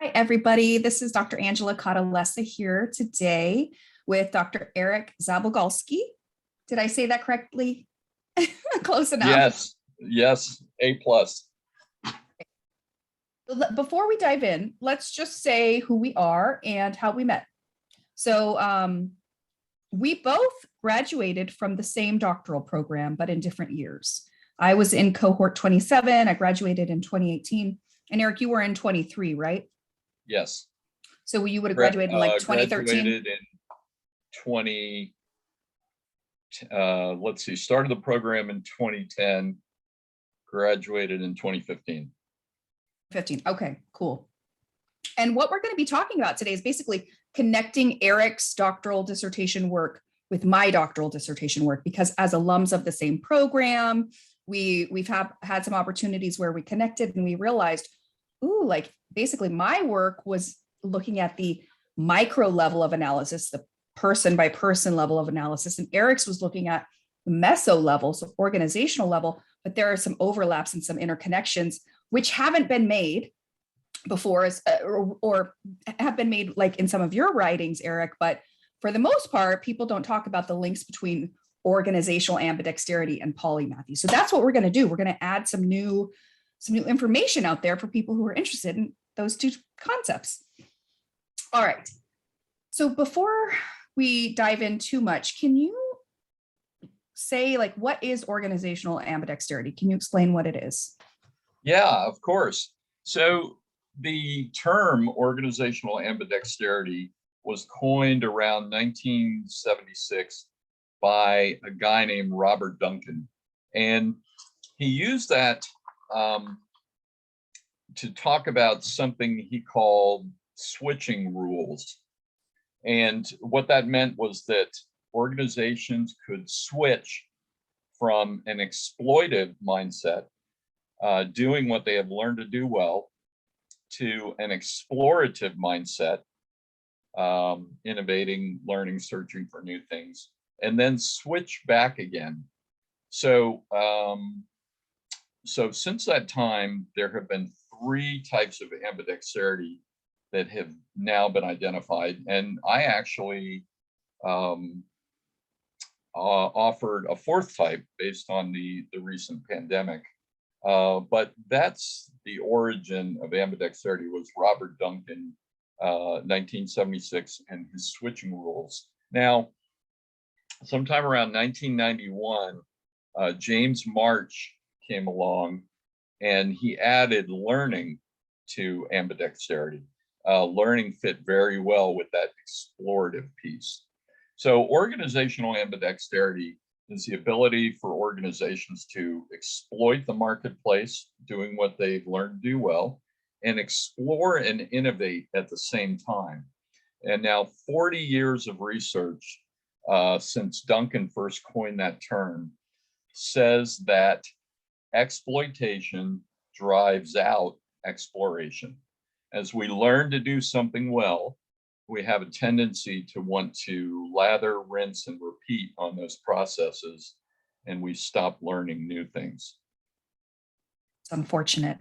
Hi, everybody. This is Dr. Angela Catalessa here today with Dr. Eric Zabogalski. Did I say that correctly? Close enough. Yes, A+. Before we dive in, let's just say who we are and how we met. So we both graduated from the same doctoral program, but in different years. I was in cohort 27. I graduated in 2018. And Eric, you were in 23, right? Yes. So you would have graduated in like 2013? Graduated in 20, started the program in 2010, graduated in 2015. 15. Okay, cool. And what we're going to be talking about today is basically connecting Eric's doctoral dissertation work with my doctoral dissertation work, because as alums of the same program, we've had some opportunities where we connected and we realized, ooh, like basically my work was looking at the micro level of analysis, the person by person level of analysis, and Eric's was looking at the meso level, so organizational level, but there are some overlaps and some interconnections which haven't been made before or have been made like in some of your writings, Eric, but for the most part, people don't talk about the links between organizational ambidexterity and polymathy. So that's what we're going to do. We're going to add some new information out there for people who are interested in those two concepts. All right. So before we dive in too much, can you say like, what is organizational ambidexterity? Can you explain what it is? Yeah, of course. So the term organizational ambidexterity was coined around 1976 by a guy named Robert Duncan. And he used that to talk about something he called switching rules. And what that meant was that organizations could switch from an exploitive mindset, doing what they have learned to do well, to an explorative mindset, innovating, learning, searching for new things, and then switch back again. So since that time, there have been three types of ambidexterity that have now been identified. And I actually offered a fourth type based on the recent pandemic. But that's the origin of ambidexterity, was Robert Duncan, 1976, and his switching rules. Now, sometime around 1991, James March came along and he added learning to ambidexterity. Learning fit very well with that explorative piece. So organizational ambidexterity is the ability for organizations to exploit the marketplace, doing what they've learned to do well, and explore and innovate at the same time. And now 40 years of research since Duncan first coined that term says that exploitation drives out exploration. As we learn to do something well, we have a tendency to want to lather, rinse, and repeat on those processes, and we stop learning new things. It's unfortunate.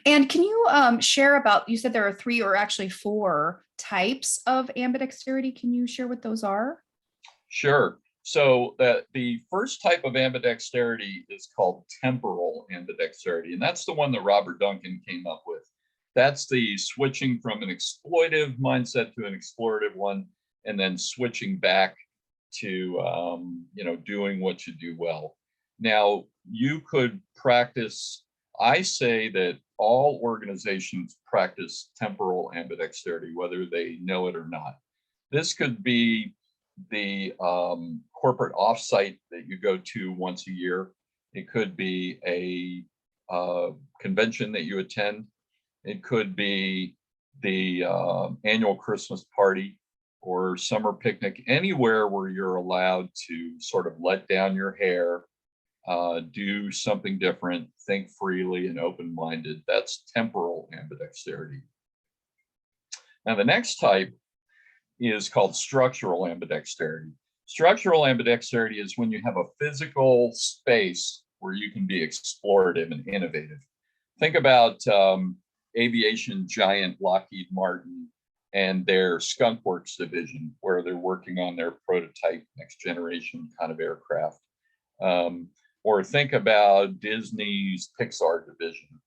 And can you share about, you said there are three or actually four types of ambidexterity. Can you share what those are? Sure. So the first type of ambidexterity is called temporal ambidexterity, and that's the one that Robert Duncan came up with. That's the switching from an exploitive mindset to an explorative one, and then switching back to doing what you do well. Now, you could practice, I say that all organizations practice temporal ambidexterity, whether they know it or not. This could be the corporate offsite that you go to once a year. It could be a convention that you attend. It could be the annual Christmas party or summer picnic, anywhere where you're allowed to sort of let down your hair, do something different, think freely and open-minded. That's temporal ambidexterity. Now, the next type is called structural ambidexterity. Structural ambidexterity is when you have a physical space where you can be explorative and innovative. Think about aviation giant Lockheed Martin and their Skunk Works division, where they're working on their prototype next generation kind of aircraft. Or think about Disney's Pixar division.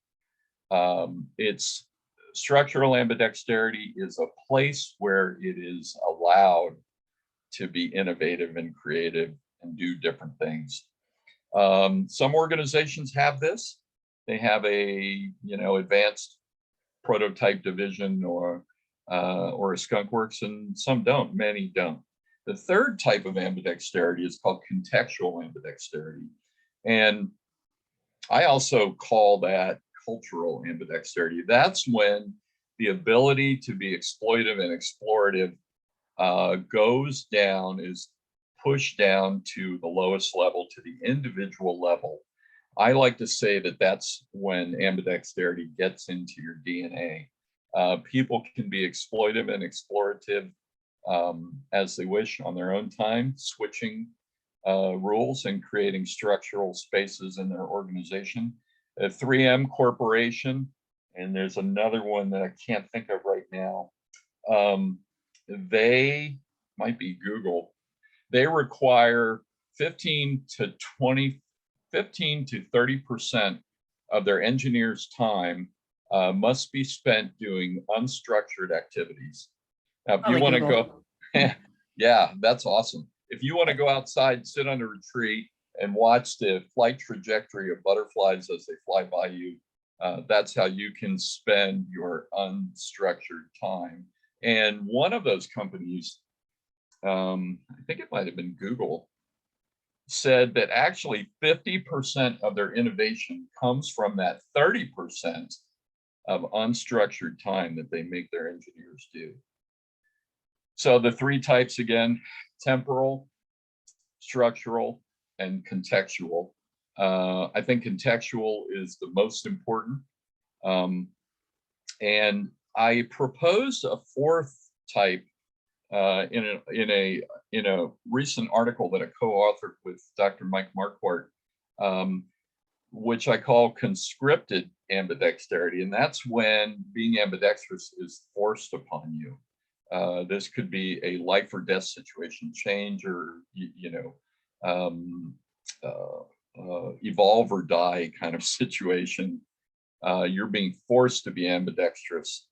It's structural ambidexterity is a place where it is allowed to be innovative and creative and do different things. Some organizations have this. They have a advanced prototype division or a Skunk Works, and some don't. Many don't. The third type of ambidexterity is called contextual ambidexterity, and I also call that cultural ambidexterity. That's when the ability to be exploitive and explorative goes down, is pushed down to the lowest level, to the individual level. I like to say that that's when ambidexterity gets into your DNA. People can be exploitive and explorative as they wish on their own time, switching rules and creating structural spaces in their organization. 3M Corporation, and there's another one that I can't think of right now. They might be Google. They require 15 to 30% of their engineers' time must be spent doing unstructured activities. Now, if you want to go, yeah, that's awesome. If you want to go outside, sit under a tree and watch the flight trajectory of butterflies as they fly by you, that's how you can spend your unstructured time. And one of those companies, I think it might have been Google, said that actually 50% of their innovation comes from that 30% of unstructured time that they make their engineers do. So the three types again: temporal, structural, and contextual. I think contextual is the most important. And I proposed a fourth type in a recent article that I co-authored with Dr. Mike Marquardt, which I call conscripted ambidexterity, and that's when being ambidextrous is forced upon you. This could be a life or death situation, change, or evolve or die kind of situation. You're being forced to be ambidextrous.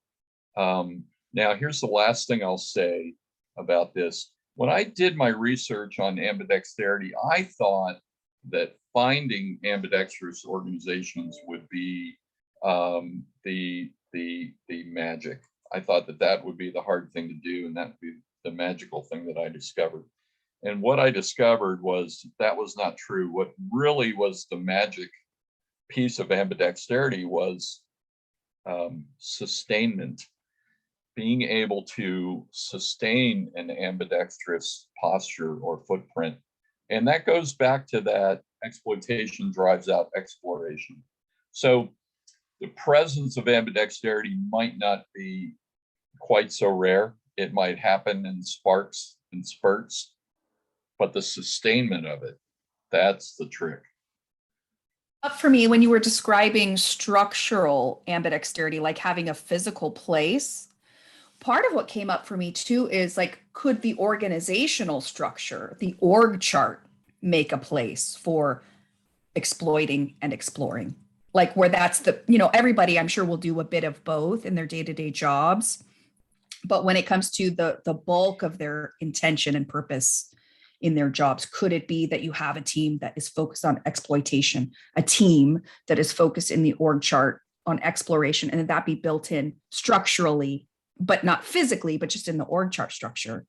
Now, here's the last thing I'll say about this. When I did my research on ambidexterity, I thought that finding ambidextrous organizations would be the magic. I thought that that would be the hard thing to do, and that would be the magical thing that I discovered. And what I discovered was that was not true. What really was the magic piece of ambidexterity was sustainment, being able to sustain an ambidextrous posture or footprint. And that goes back to that exploitation drives out exploration. So the presence of ambidexterity might not be quite so rare. It might happen in sparks and spurts, but the sustainment of it, that's the trick. For me, when you were describing structural ambidexterity, like having a physical place, part of what came up for me too is like, could the organizational structure, the org chart, make a place for exploiting and exploring? Like where that's the, everybody I'm sure will do a bit of both in their day-to-day jobs. But when it comes to the bulk of their intention and purpose in their jobs, could it be that you have a team that is focused on exploitation, a team that is focused in the org chart on exploration, and that be built in structurally, but not physically, but just in the org chart structure?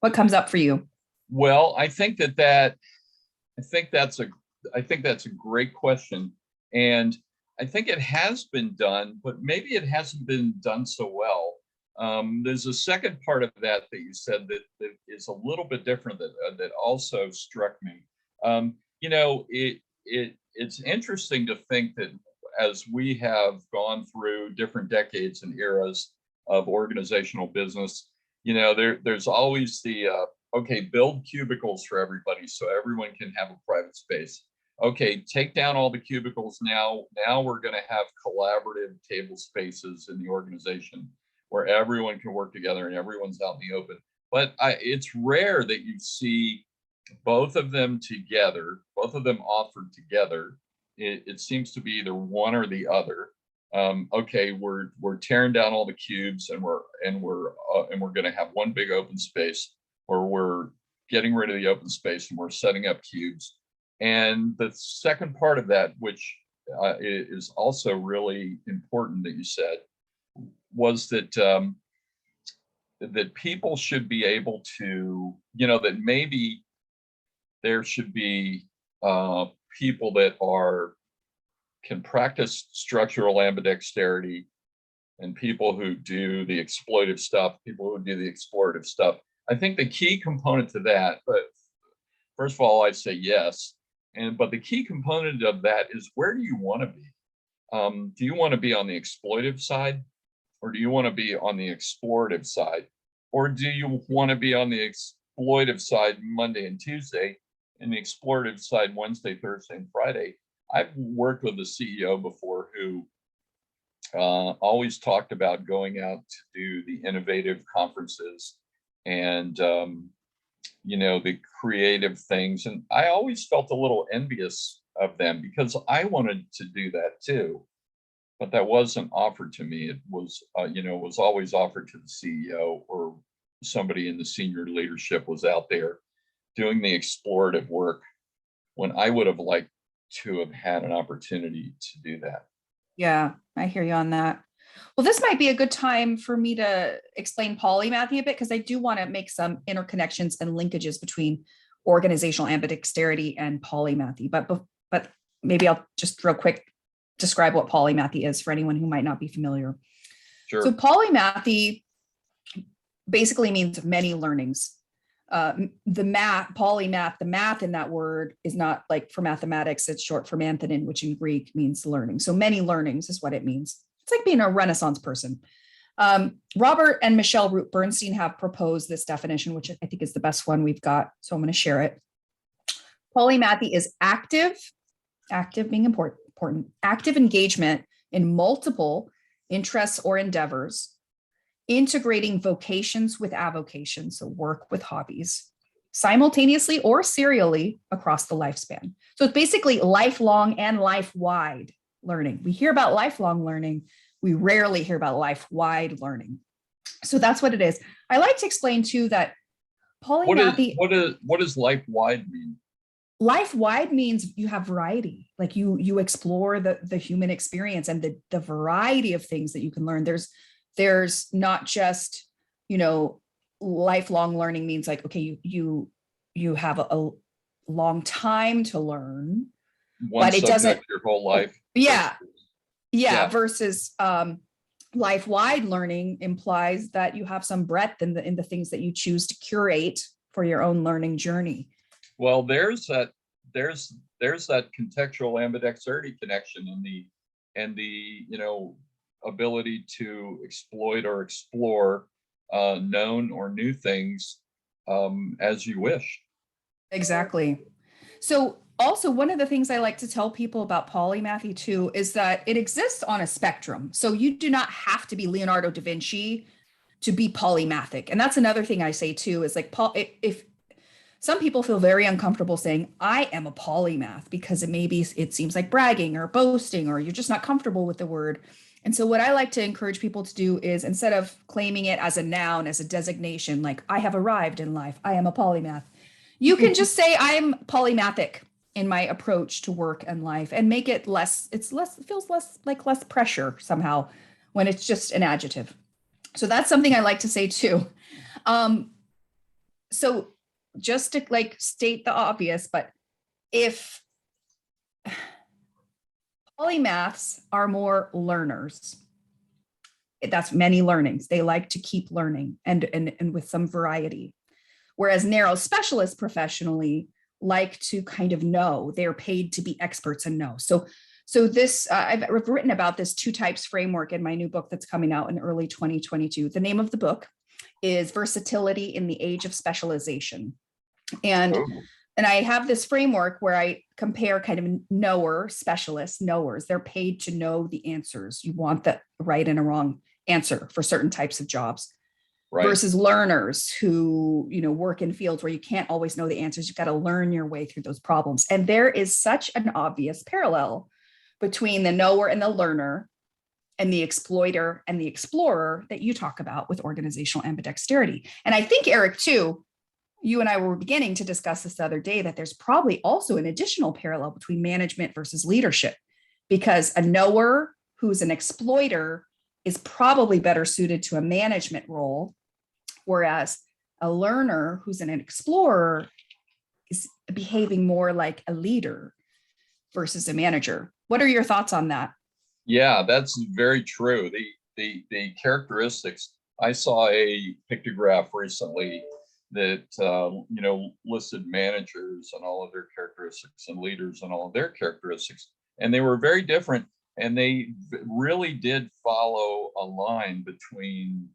What comes up for you? Well, I think that's a great question. And I think it has been done, but maybe it hasn't been done so well. There's a second part of that you said that is a little bit different that also struck me. It's interesting to think that as we have gone through different decades and eras of organizational business, there's always the okay, build cubicles for everybody so everyone can have a private space. okay, take down all the cubicles now. Now we're going to have collaborative table spaces in the organization where everyone can work together and everyone's out in the open. But it's rare that you see both of them together, both of them offered together. It seems to be either one or the other. Okay, we're tearing down all the cubes and we're going to have one big open space, or we're getting rid of the open space and we're setting up cubes. And the second part of that, which is also really important that you said, was that that people should be able to, that maybe there should be people that can practice structural ambidexterity, and people who do the exploitive stuff, people who do the explorative stuff. I think the key component to that, but first of all, I'd say yes. But the key component of that is, where do you want to be? Do you want to be on the exploitive side, or do you want to be on the explorative side? Or do you want to be on the exploitive side Monday and Tuesday, and the explorative side Wednesday, Thursday, and Friday? I've worked with a CEO before who always talked about going out to do the innovative conferences and the creative things. And I always felt a little envious of them, because I wanted to do that too, but that wasn't offered to me. It was, was always offered to the CEO, or somebody in the senior leadership was out there doing the explorative work, when I would have liked to have had an opportunity to do that. Yeah, I hear you on that. Well, this might be a good time for me to explain polymathy a bit, because I do want to make some interconnections and linkages between organizational ambidexterity and polymathy. But maybe I'll just real quick describe what polymathy is for anyone who might not be familiar. Sure. So polymathy basically means many learnings. Polymath, the math in that word is not like for mathematics, it's short for manthanin, which in Greek means learning. So many learnings is what it means. It's like being a Renaissance person. Robert and Michelle Root Bernstein have proposed this definition, which I think is the best one we've got. So I'm going to share it. Polymathy is active being important, active engagement in multiple interests or endeavors, integrating vocations with avocations, so work with hobbies, simultaneously or serially across the lifespan. So it's basically lifelong and life-wide learning. We hear about lifelong learning. We rarely hear about life-wide learning. So that's what it is. I like to explain too that polymathy. What does life-wide mean? Life-wide means you have variety, like you explore the human experience and the variety of things that you can learn. There's not just, lifelong learning means like, okay, you have a long time to learn, One but it doesn't your whole life. Yeah. Versus life-wide learning implies that you have some breadth in the things that you choose to curate for your own learning journey. Well, there's that contextual ambidexterity connection and the ability to exploit or explore known or new things as you wish. Exactly. So also, one of the things I like to tell people about polymathy too is that it exists on a spectrum. So you do not have to be Leonardo da Vinci to be polymathic. And that's another thing I say too, is like, if some people feel very uncomfortable saying, I am a polymath, because it seems like bragging or boasting, or you're just not comfortable with the word. And so what I like to encourage people to do is, instead of claiming it as a noun, as a designation, like I have arrived in life, I am a polymath, you can just say I'm polymathic in my approach to work and life, and make it it feels less pressure somehow when it's just an adjective. So that's something I like to say too. So just to state the obvious, but if polymaths are more learners, that's many learnings. They like to keep learning and with some variety. Whereas narrow specialists professionally like to kind of know. They're paid to be experts and know. So this, I've written about this 2 types framework in my new book that's coming out in early 2022. The name of the book is Versatility in the Age of Specialization. And And I have this framework where I compare kind of knower specialists, knowers. They're paid to know the answers. You want the right and a wrong answer for certain types of jobs. Right. Versus learners who, work in fields where you can't always know the answers. You've got to learn your way through those problems. And there is such an obvious parallel between the knower and the learner and the exploiter and the explorer that you talk about with organizational ambidexterity. And I think, Eric, too, you and I were beginning to discuss this the other day, that there's probably also an additional parallel between management versus leadership, because a knower who's an exploiter is probably better suited to a management role, whereas a learner who's an explorer is behaving more like a leader versus a manager. What are your thoughts on that? Yeah, that's very true. The characteristics, I saw a pictograph recently that listed managers and all of their characteristics and leaders and all of their characteristics, and they were very different, and they really did follow a line between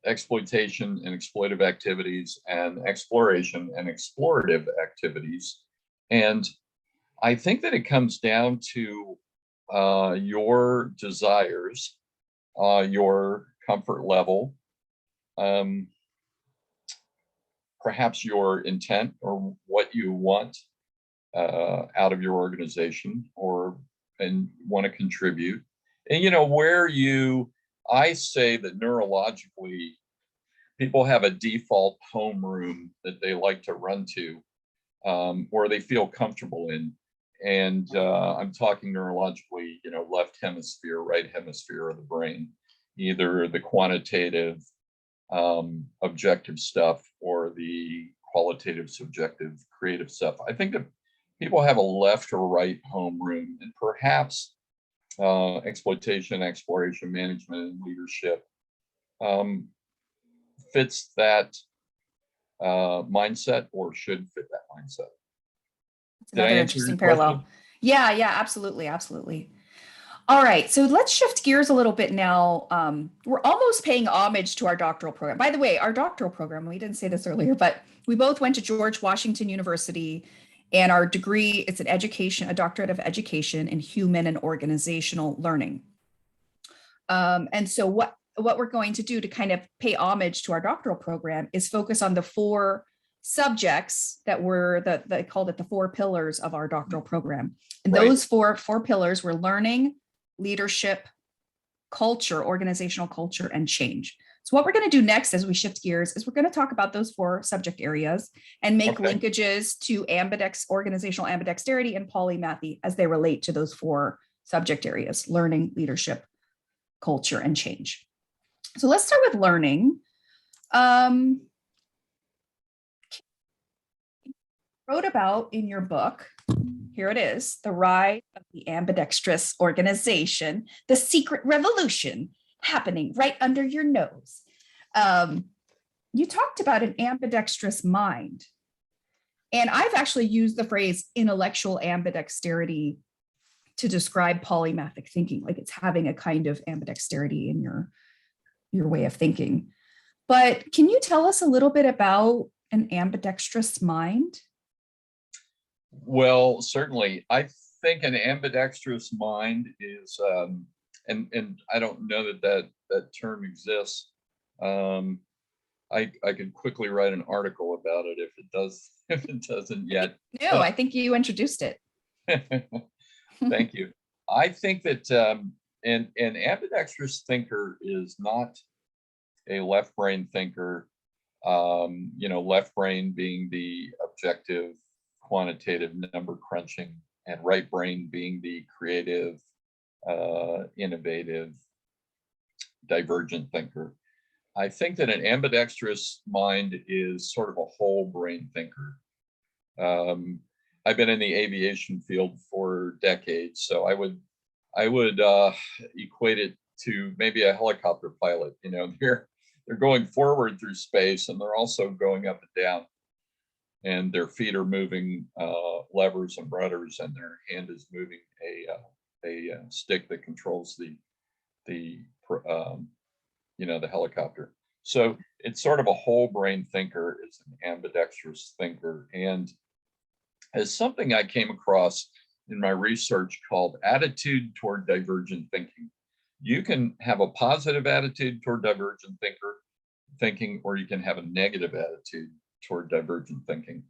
exploitation and exploitive activities and exploration and explorative activities. And I think that it comes down to your desires, your comfort level, perhaps your intent or what you want out of your organization and want to contribute. And where I say that neurologically, people have a default homeroom that they like to run to, or they feel comfortable in. And I'm talking neurologically, left hemisphere, right hemisphere of the brain, either the quantitative, objective stuff or the qualitative, subjective, creative stuff. I think that people have a left or right homeroom, and perhaps exploitation, exploration, management, and leadership fits that mindset, or should fit that mindset. Another interesting parallel. Yeah, absolutely. All right, so let's shift gears a little bit now. We're almost paying homage to our doctoral program. By the way, our doctoral program, we didn't say this earlier, but we both went to George Washington University, and our degree, it's a doctorate of education in human and organizational learning. And so what we're going to do to kind of pay homage to our doctoral program is focus on the 4 subjects that were they called it the 4 pillars of our doctoral program. And Right. those four pillars were learning, leadership, culture, organizational culture, and change. So what we're going to do next as we shift gears is we're going to talk about those 4 subject areas and make linkages to organizational ambidexterity and polymathy as they relate to those 4 subject areas: learning, leadership, culture, and change. So let's start with learning. Wrote about in your book, here it is, The Rise of the Ambidextrous Organization, the Secret Revolution Happening Right Under Your Nose. You talked about an ambidextrous mind. And I've actually used the phrase intellectual ambidexterity to describe polymathic thinking, like it's having a kind of ambidexterity in your way of thinking. But can you tell us a little bit about an ambidextrous mind? Well, certainly. I think an ambidextrous mind is, and I don't know that term exists. I could quickly write an article about it if it doesn't yet. No, I think you introduced it. Thank you. I think that an ambidextrous thinker is not a left brain thinker. Left brain being the objective, quantitative, number crunching, and right brain being the creative, innovative, divergent thinker. I think that an ambidextrous mind is sort of a whole brain thinker. I've been in the aviation field for decades, so I would equate it to maybe a helicopter pilot. They're going forward through space, and they're also going up and down, and their feet are moving levers and rudders, and their hand is moving a stick that controls the helicopter. So it's sort of a whole brain thinker, is an ambidextrous thinker. And as something I came across in my research called attitude toward divergent thinking. You can have a positive attitude toward divergent thinking, or you can have a negative attitude toward divergent thinking.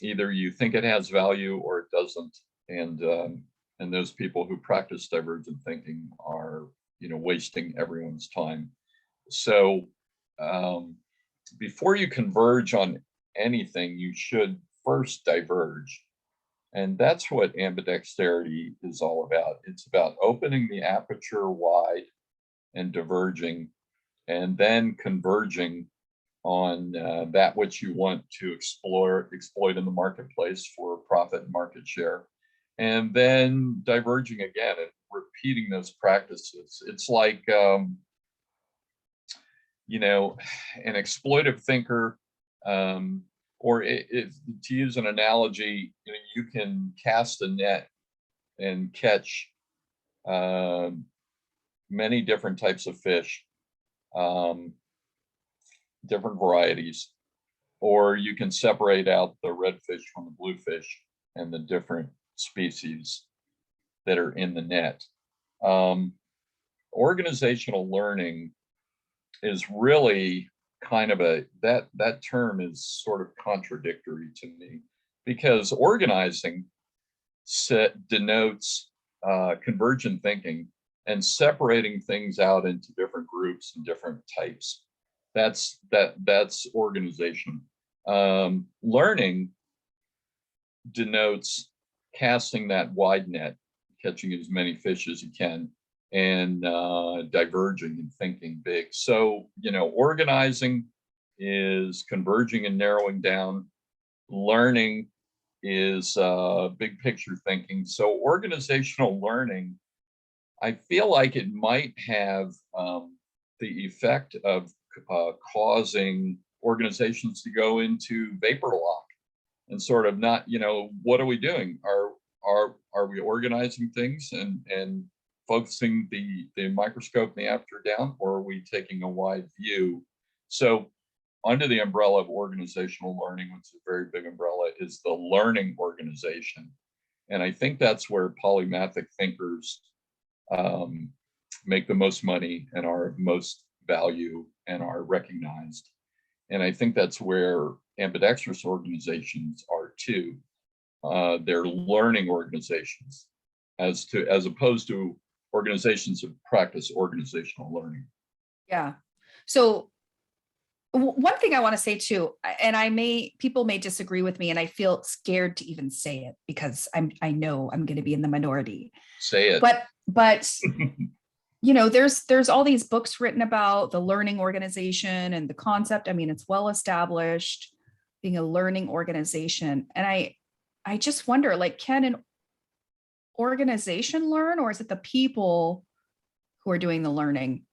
Either you think it has value or it doesn't, and those people who practice divergent thinking are, wasting everyone's time. So before you converge on anything, you should first diverge. And that's what ambidexterity is all about. It's about opening the aperture wide and diverging, and then converging on that which you want to exploit in the marketplace for profit and market share, and then diverging again and repeating those practices. It's like, an exploitive thinker, or to use an analogy, you can cast a net and catch many different types of fish, different varieties, or you can separate out the red fish from the blue fish and the different species that are in the net. Organizational learning is really kind of that term is sort of contradictory to me, because organizing denotes convergent thinking and separating things out into different groups and different types. That's organization. Learning denotes casting that wide net, catching as many fish as you can, and diverging and thinking big. So, organizing is converging and narrowing down. Learning is big picture thinking. So organizational learning, I feel like it might have the effect of causing organizations to go into vapor lock and sort of not, what are we doing? Are we organizing things and focusing the microscope and the aperture down, or are we taking a wide view? So under the umbrella of organizational learning, which is a very big umbrella, is the learning organization. And I think that's where polymathic thinkers make the most money and are of most value and are recognized. And I think that's where ambidextrous organizations are too. They're learning organizations as opposed to organizations that practice organizational learning. Yeah. So one thing I want to say too, and people may disagree with me, and I feel scared to even say it because I know I'm going to be in the minority. Say it. But there's all these books written about the learning organization and the concept. I mean, it's well established being a learning organization, and I just wonder, like, can an organization learn, or is it the people who are doing the learning?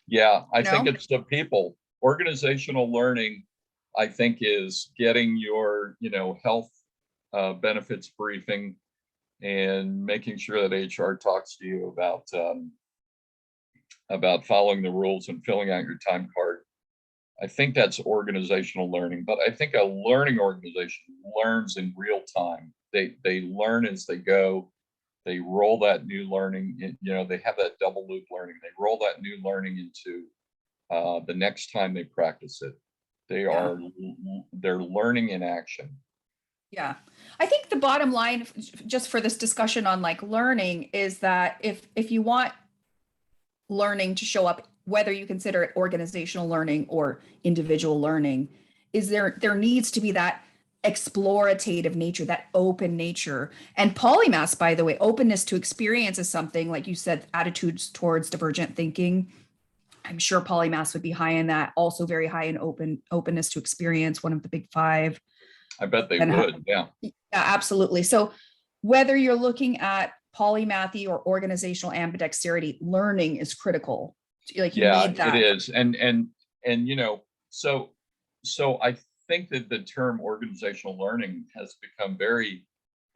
Yeah, I think it's the people. Organizational learning, I think, is getting your, health benefits briefing and making sure that HR talks to you about following the rules and filling out your time card. I think that's organizational learning, but I think a learning organization learns in real time. They learn as they go. They roll that new learning, they have that double loop learning. They roll that new learning into the next time they practice it. They're learning in action. Yeah. I think the bottom line, just for this discussion on like learning, is that if you want learning to show up, whether you consider it organizational learning or individual learning, is there needs to be that explorative nature, that open nature. And polymaths, by the way, openness to experience is something, like you said, attitudes towards divergent thinking. I'm sure polymaths would be high in that, also very high in openness to experience, one of the big five. I bet they would. Yeah, absolutely. So whether you're looking at polymathy or organizational ambidexterity, learning is critical. Like you need that. It is. And so I think that the term organizational learning has become very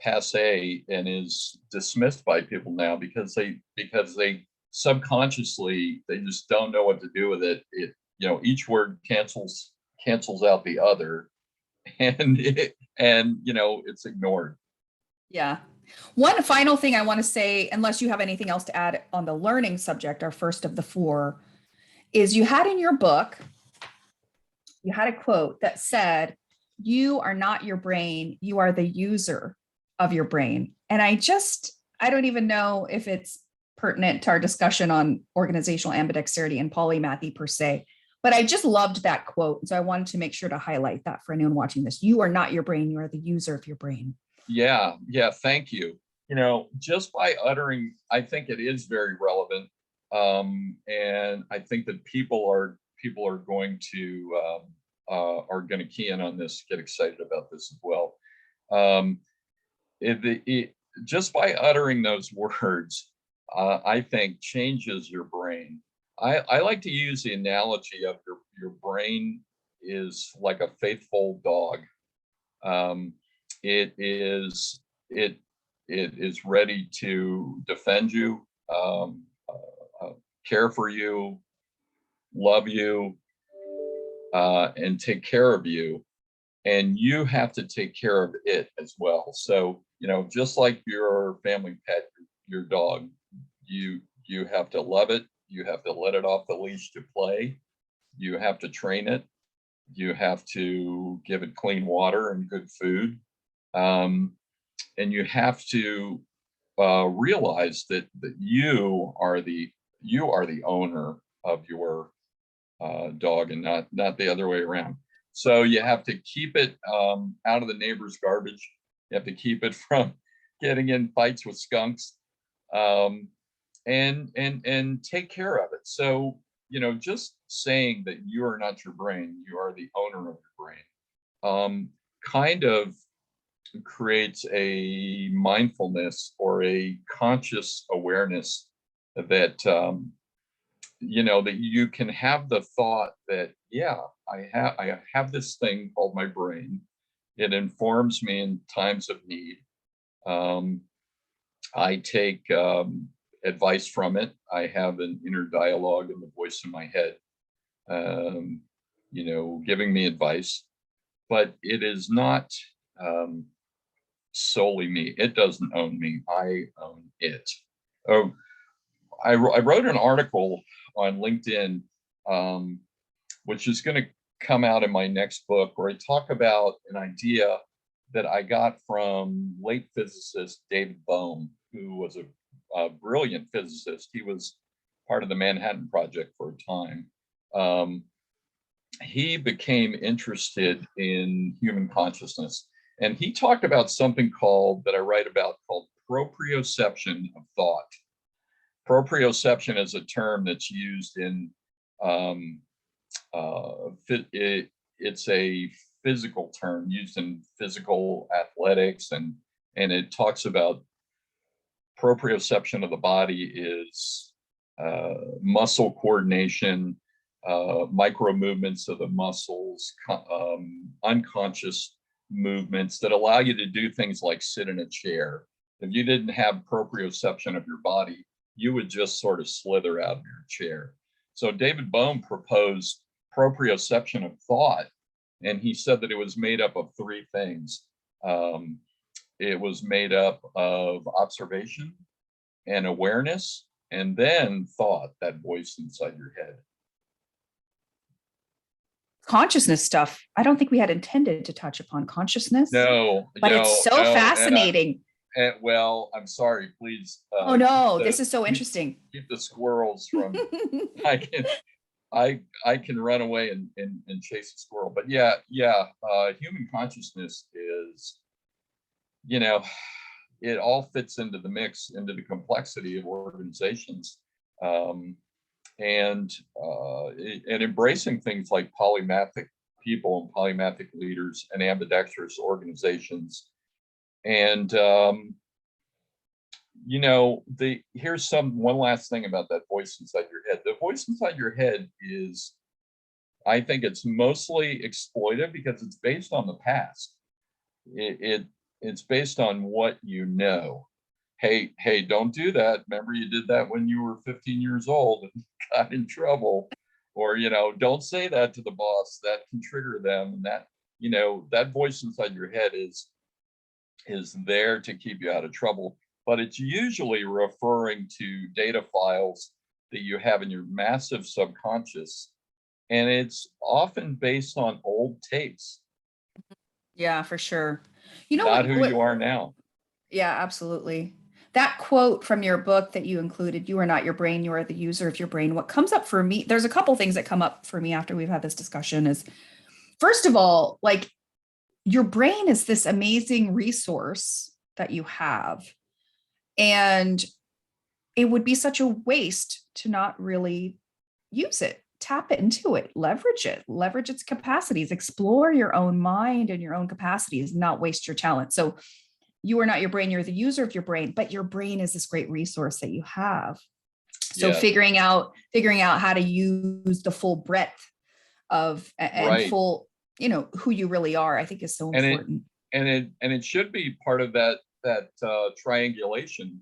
passé and is dismissed by people now because they subconsciously, they just don't know what to do with it. each word cancels out the other, and it's ignored. Yeah. One final thing I want to say, unless you have anything else to add on the learning subject, our first of the four, is you had in your book, you had a quote that said, "You are not your brain, you are the user of your brain." And I don't even know if it's pertinent to our discussion on organizational ambidexterity and polymathy per se, but I just loved that quote. So I wanted to make sure to highlight that for anyone watching this. You are not your brain, you are the user of your brain. Yeah, thank you. Just by uttering, I think it is very relevant. And I think that people are going to key in on this, get excited about this as well. Um, just by uttering those words, I think changes your brain. I like to use the analogy of your brain is like a faithful dog. It is ready to defend you, care for you, love you, and take care of you. And you have to take care of it as well. So, just like your family pet, your dog, you have to love it. You have to let it off the leash to play. You have to train it. You have to give it clean water and good food. And you have to realize that you are the owner of your dog, and not the other way around. So you have to keep it out of the neighbor's garbage. You have to keep it from getting in fights with skunks, and take care of it. So just saying that you are not your brain, you are the owner of your brain, kind of creates a mindfulness or a conscious awareness that that you can have the thought that, yeah, I have this thing called my brain. It informs me in times of need. I take advice from it. I have an inner dialogue in the voice in my head, giving me advice, but it is not solely me. It doesn't own me. I own it. Oh, I wrote an article on LinkedIn, which is going to come out in my next book, where I talk about an idea that I got from late physicist David Bohm, who was a brilliant physicist. He was part of the Manhattan Project for a time. He became interested in human consciousness, and he talked about something that I write about called proprioception of thought. Proprioception is a term that's used in it's a physical term used in physical athletics, and it talks about proprioception of the body is muscle coordination, micro movements of the muscles, unconscious movements that allow you to do things like sit in a chair. If you didn't have proprioception of your body, you would just sort of slither out of your chair. So David Bohm proposed proprioception of thought, and he said that it was made up of three things. It was made up of observation and awareness, and then thought, that voice inside your head. Consciousness stuff. I don't think we had intended to touch upon consciousness. No, but it's so fascinating. Well, I'm sorry, please. Oh no, this is so interesting. Keep the squirrels from. I can run away and chase a squirrel, but yeah. Human consciousness is, it all fits into the mix, into the complexity of organizations, and embracing things like polymathic people and polymathic leaders and ambidextrous organizations. And here's one last thing about that voice inside your head. The voice inside your head is, I think it's mostly exploitive because it's based on the past. It's based on what you know. Hey, don't do that. Remember you did that when you were 15 years old and got in trouble. or, don't say that to the boss, that can trigger them. And that, that voice inside your head is there to keep you out of trouble. But it's usually referring to data files that you have in your massive subconscious. And it's often based on old tapes. Yeah, for sure. You know Not what, who you are now. Yeah, absolutely. That quote from your book that you included, "You are not your brain, you are the user of your brain." What comes up for me, there's a couple things that come up for me after we've had this discussion is, first of all, like, your brain is this amazing resource that you have. And it would be such a waste to not really use it, tap into it, leverage its capacities, explore your own mind and your own capacities, not waste your talent. So you are not your brain, you're the user of your brain, but your brain is this great resource that you have. So Yes. figuring out how to use the full breadth of and Right. full, who you really are, I think is so important. It should be part of that triangulation,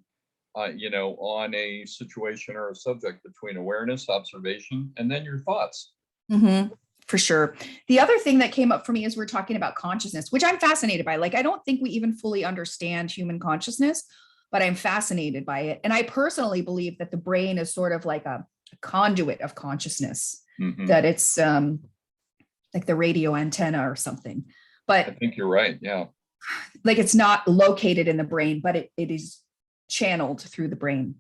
on a situation or a subject between awareness, observation, and then your thoughts. Mm-hmm. For sure. The other thing that came up for me is we're talking about consciousness, which I'm fascinated by. Like, I don't think we even fully understand human consciousness, but I'm fascinated by it. And I personally believe that the brain is sort of like a conduit of consciousness, that it's like the radio antenna or something. But I think you're right. Yeah. Like, it's not located in the brain, but it is channeled through the brain.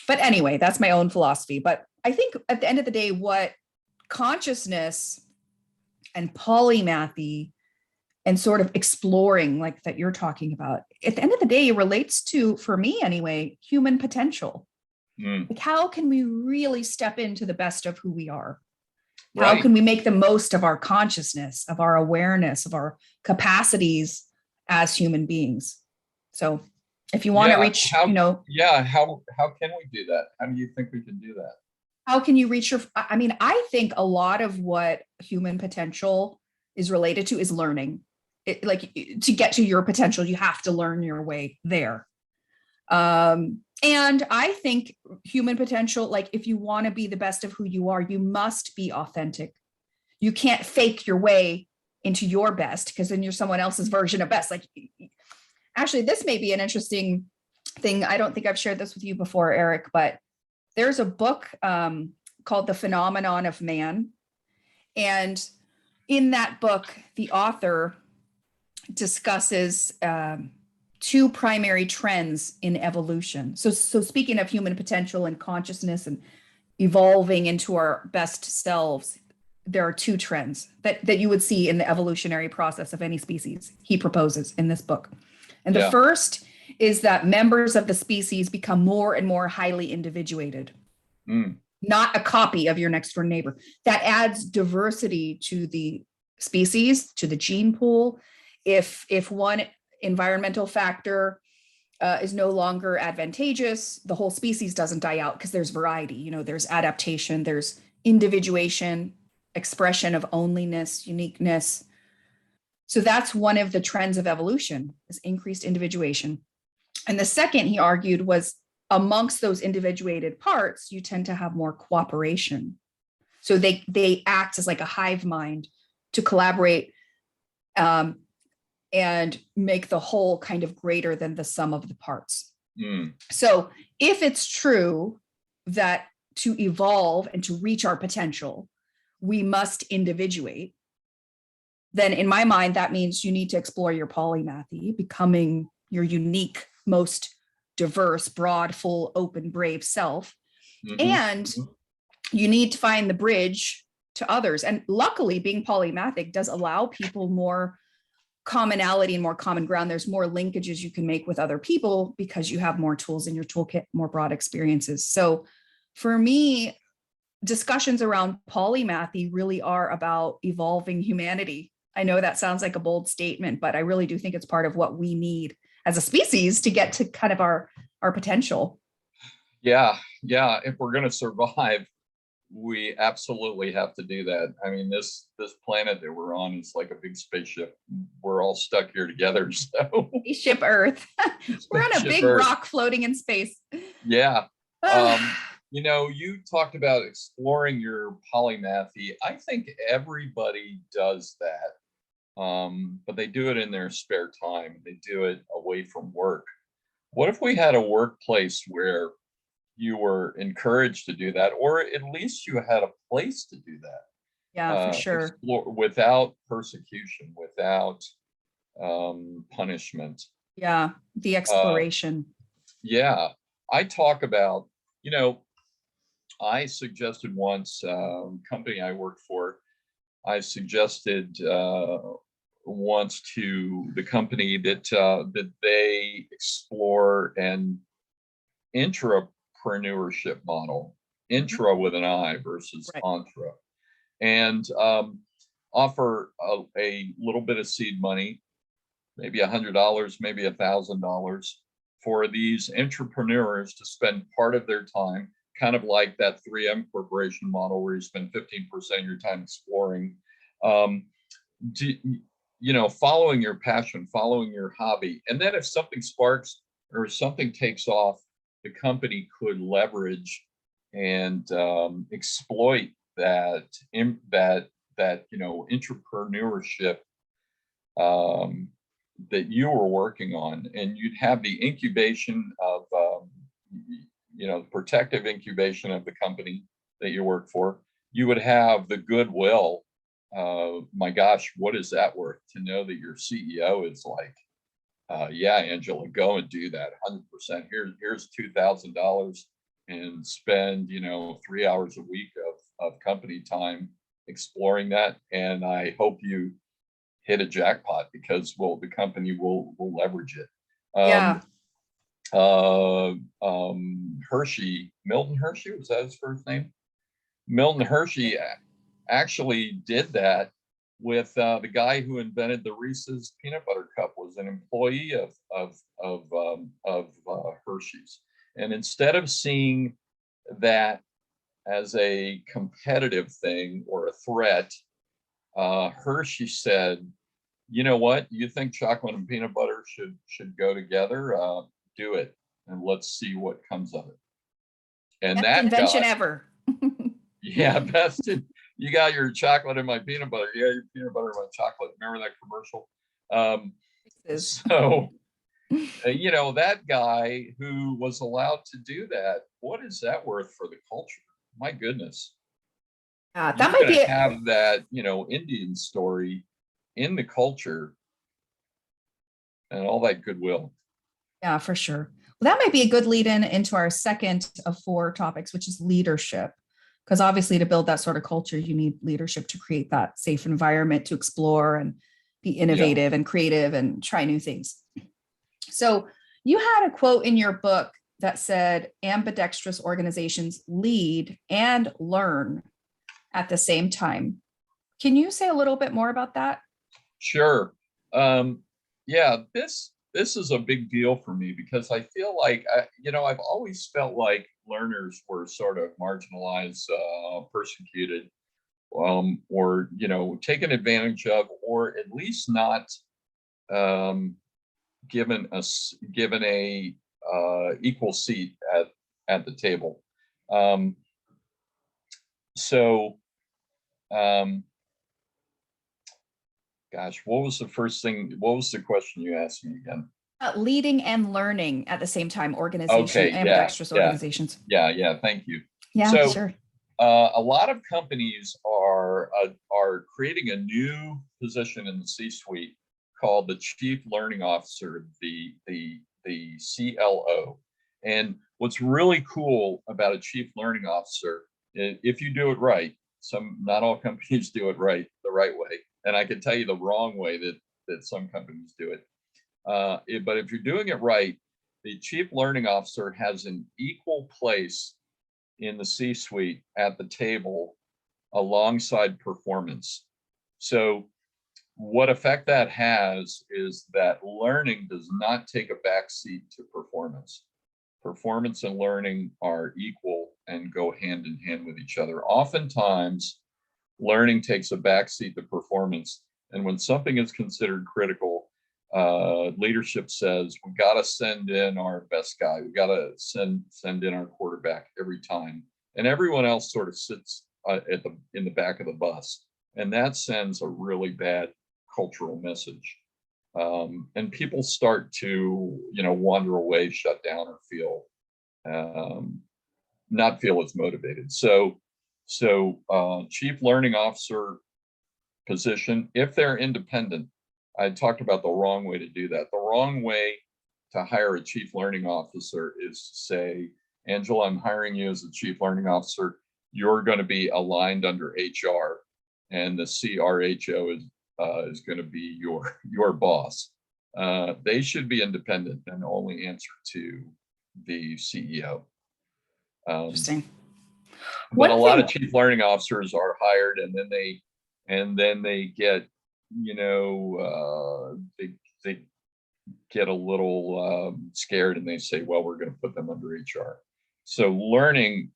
But anyway, that's my own philosophy. But I think at the end of the day, what consciousness and polymathy and sort of exploring, like that you're talking about, at the end of the day, it relates to, for me anyway, human potential. Like, how can we really step into the best of who we are? Right. How can we make the most of our consciousness, of our awareness, of our capacities as human beings? So if you want to reach, how can we do that? How do you think we can do that? How can you reach I think a lot of what human potential is related to is learning. Like, to get to your potential, you have to learn your way there. And I think human potential, like, if you want to be the best of who you are, you must be authentic. You can't fake your way into your best, because then you're someone else's version of best. Like, actually, this may be an interesting thing. I don't think I've shared this with you before, Eric, but there's a book called The Phenomenon of Man. And in that book, the author discusses two primary trends in evolution. So speaking of human potential and consciousness and evolving into our best selves, there are two trends that you would see in the evolutionary process of any species, he proposes in this book. And the first is that members of the species become more and more highly individuated, not a copy of your next door neighbor. That adds diversity to the species, to the gene pool. If one environmental factor is no longer advantageous, the whole species doesn't die out, because there's variety. There's adaptation, there's individuation, expression of onlyness, uniqueness. So that's one of the trends of evolution, is increased individuation. And the second, he argued, was amongst those individuated parts, you tend to have more cooperation. So they act as like a hive mind to collaborate and make the whole kind of greater than the sum of the parts. So if it's true that to evolve and to reach our potential, we must individuate, then in my mind, that means you need to explore your polymathy, becoming your unique, most diverse, broad, full, open, brave self. And you need to find the bridge to others. And luckily, being polymathic does allow people more commonality and more common ground. There's more linkages you can make with other people because you have more tools in your toolkit, more broad experiences. So for me, discussions around polymathy really are about evolving humanity. I know that sounds like a bold statement, but I really do think it's part of what we need as a species to get to kind of our potential. Yeah. If we're going to survive, we absolutely have to do that. I mean, this planet that we're on is like a big spaceship. We're all stuck here together. So Spaceship Earth. We're on a big rock floating in space. Yeah. You know, you talked about exploring your polymathy. I think everybody does that, but they do it in their spare time. They do it away from work. What if we had a workplace where you were encouraged to do that, or at least you had a place to do that, Yeah, for sure. explore without persecution, without punishment. Yeah, the Uh, exploration. yeah, I talk about, you know, I suggested once, company I worked for, I suggested once to the company that they explore an intrapreneurship model, Mhm. intra with an I versus Right. entre, and offer a little bit of seed money, maybe $100, maybe $1,000, for these entrepreneurs to spend part of their time, kind of like that 3M corporation model where you spend 15% of your time exploring, um, do, you know, following your passion, following your hobby. And then if something sparks or something takes off, the company could leverage and exploit that you know, entrepreneurship, um, that you were working on, and you'd have the incubation of, you know, protective incubation of the company that you work for. You would have the goodwill. My gosh, what is that worth to know that your CEO is like, yeah, Angela, go and do that 100%. Here's $2,000 and spend, you know, 3 hours a week of company time exploring that. And I hope you hit a jackpot because, well, the company will leverage it. Um, Yeah. Hershey, Milton Hershey, was that his first name? Milton Hershey actually did that with the guy who invented the Reese's peanut butter cup, was an employee of Hershey's, and instead of seeing that as a competitive thing or a threat, Hershey said, you know what? You think chocolate and peanut butter should go together? Do it, and let's see what comes of it. And Best that invention got, ever. yeah, bested. You got your chocolate in my peanut butter. Yeah, your peanut butter in my chocolate. Remember that commercial? Um, Is. so you know, that guy who was allowed to do that, what is that worth for the culture? My goodness, That you're might going be to it. have that, you know, Indian story in the culture and all that goodwill. Yeah, for sure. Well, that might be a good lead in into our second of four topics, which is leadership. Because obviously, to build that sort of culture, you need leadership to create that safe environment to explore and be Yeah, innovative and creative and try new things. So, you had a quote in your book that said ambidextrous organizations lead and learn at the same time. Can you say a little bit more about that? sure. Yeah, this is a big deal for me because I feel like you know, I've always felt like learners were sort of marginalized, persecuted, or you know, taken advantage of, or at least not um, given a equal seat at the table. Um, so, um, gosh, what was the first thing? What was the question you asked me again? Leading and learning at the same time, organization, Okay, yeah, ambidextrous yeah, organizations. yeah. Thank you. Yeah, So, sure. a lot of companies are creating a new position in the C-suite called the Chief Learning Officer, the CLO. And what's really cool about a Chief Learning Officer, if you do it right, not all companies do it right the right way, and I can tell you the wrong way that some companies do it. But if you're doing it right, the Chief Learning Officer has an equal place in the C-suite at the table alongside performance. So what effect that has is that learning does not take a backseat to performance. Performance and learning are equal and go hand in hand with each other. Oftentimes, learning takes a backseat to performance. And when something is considered critical, Leadership says we got to send in our best guy. We got to send in our quarterback every time, and everyone else sort of sits in the back of the bus, and that sends a really bad cultural message. And people start to, wander away, shut down, or feel not feel as motivated. So chief learning officer position, if they're independent, I talked about the wrong way to do that. The wrong way to hire a chief learning officer is to say, Angela, I'm hiring you as a chief learning officer. You're going to be aligned under HR, and the CRHO is going to be your boss. They should be independent and only answer to the CEO. Interesting. But a lot of chief learning officers are hired, and then they get, they get a little scared, and they say, well, we're going to put them under HR. So learning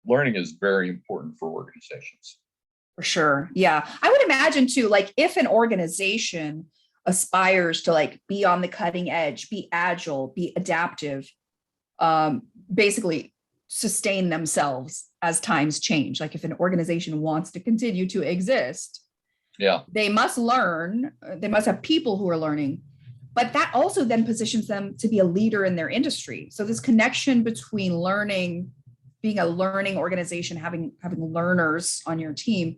is very important for organizations. For sure. Yeah. I would imagine too, like if an organization aspires to like be on the cutting edge, be agile, be adaptive, basically sustain themselves as times change. Like if an organization wants to continue to exist, they must learn, they must have people who are learning, but that also then positions them to be a leader in their industry. So this connection between learning, being a learning organization, having learners on your team,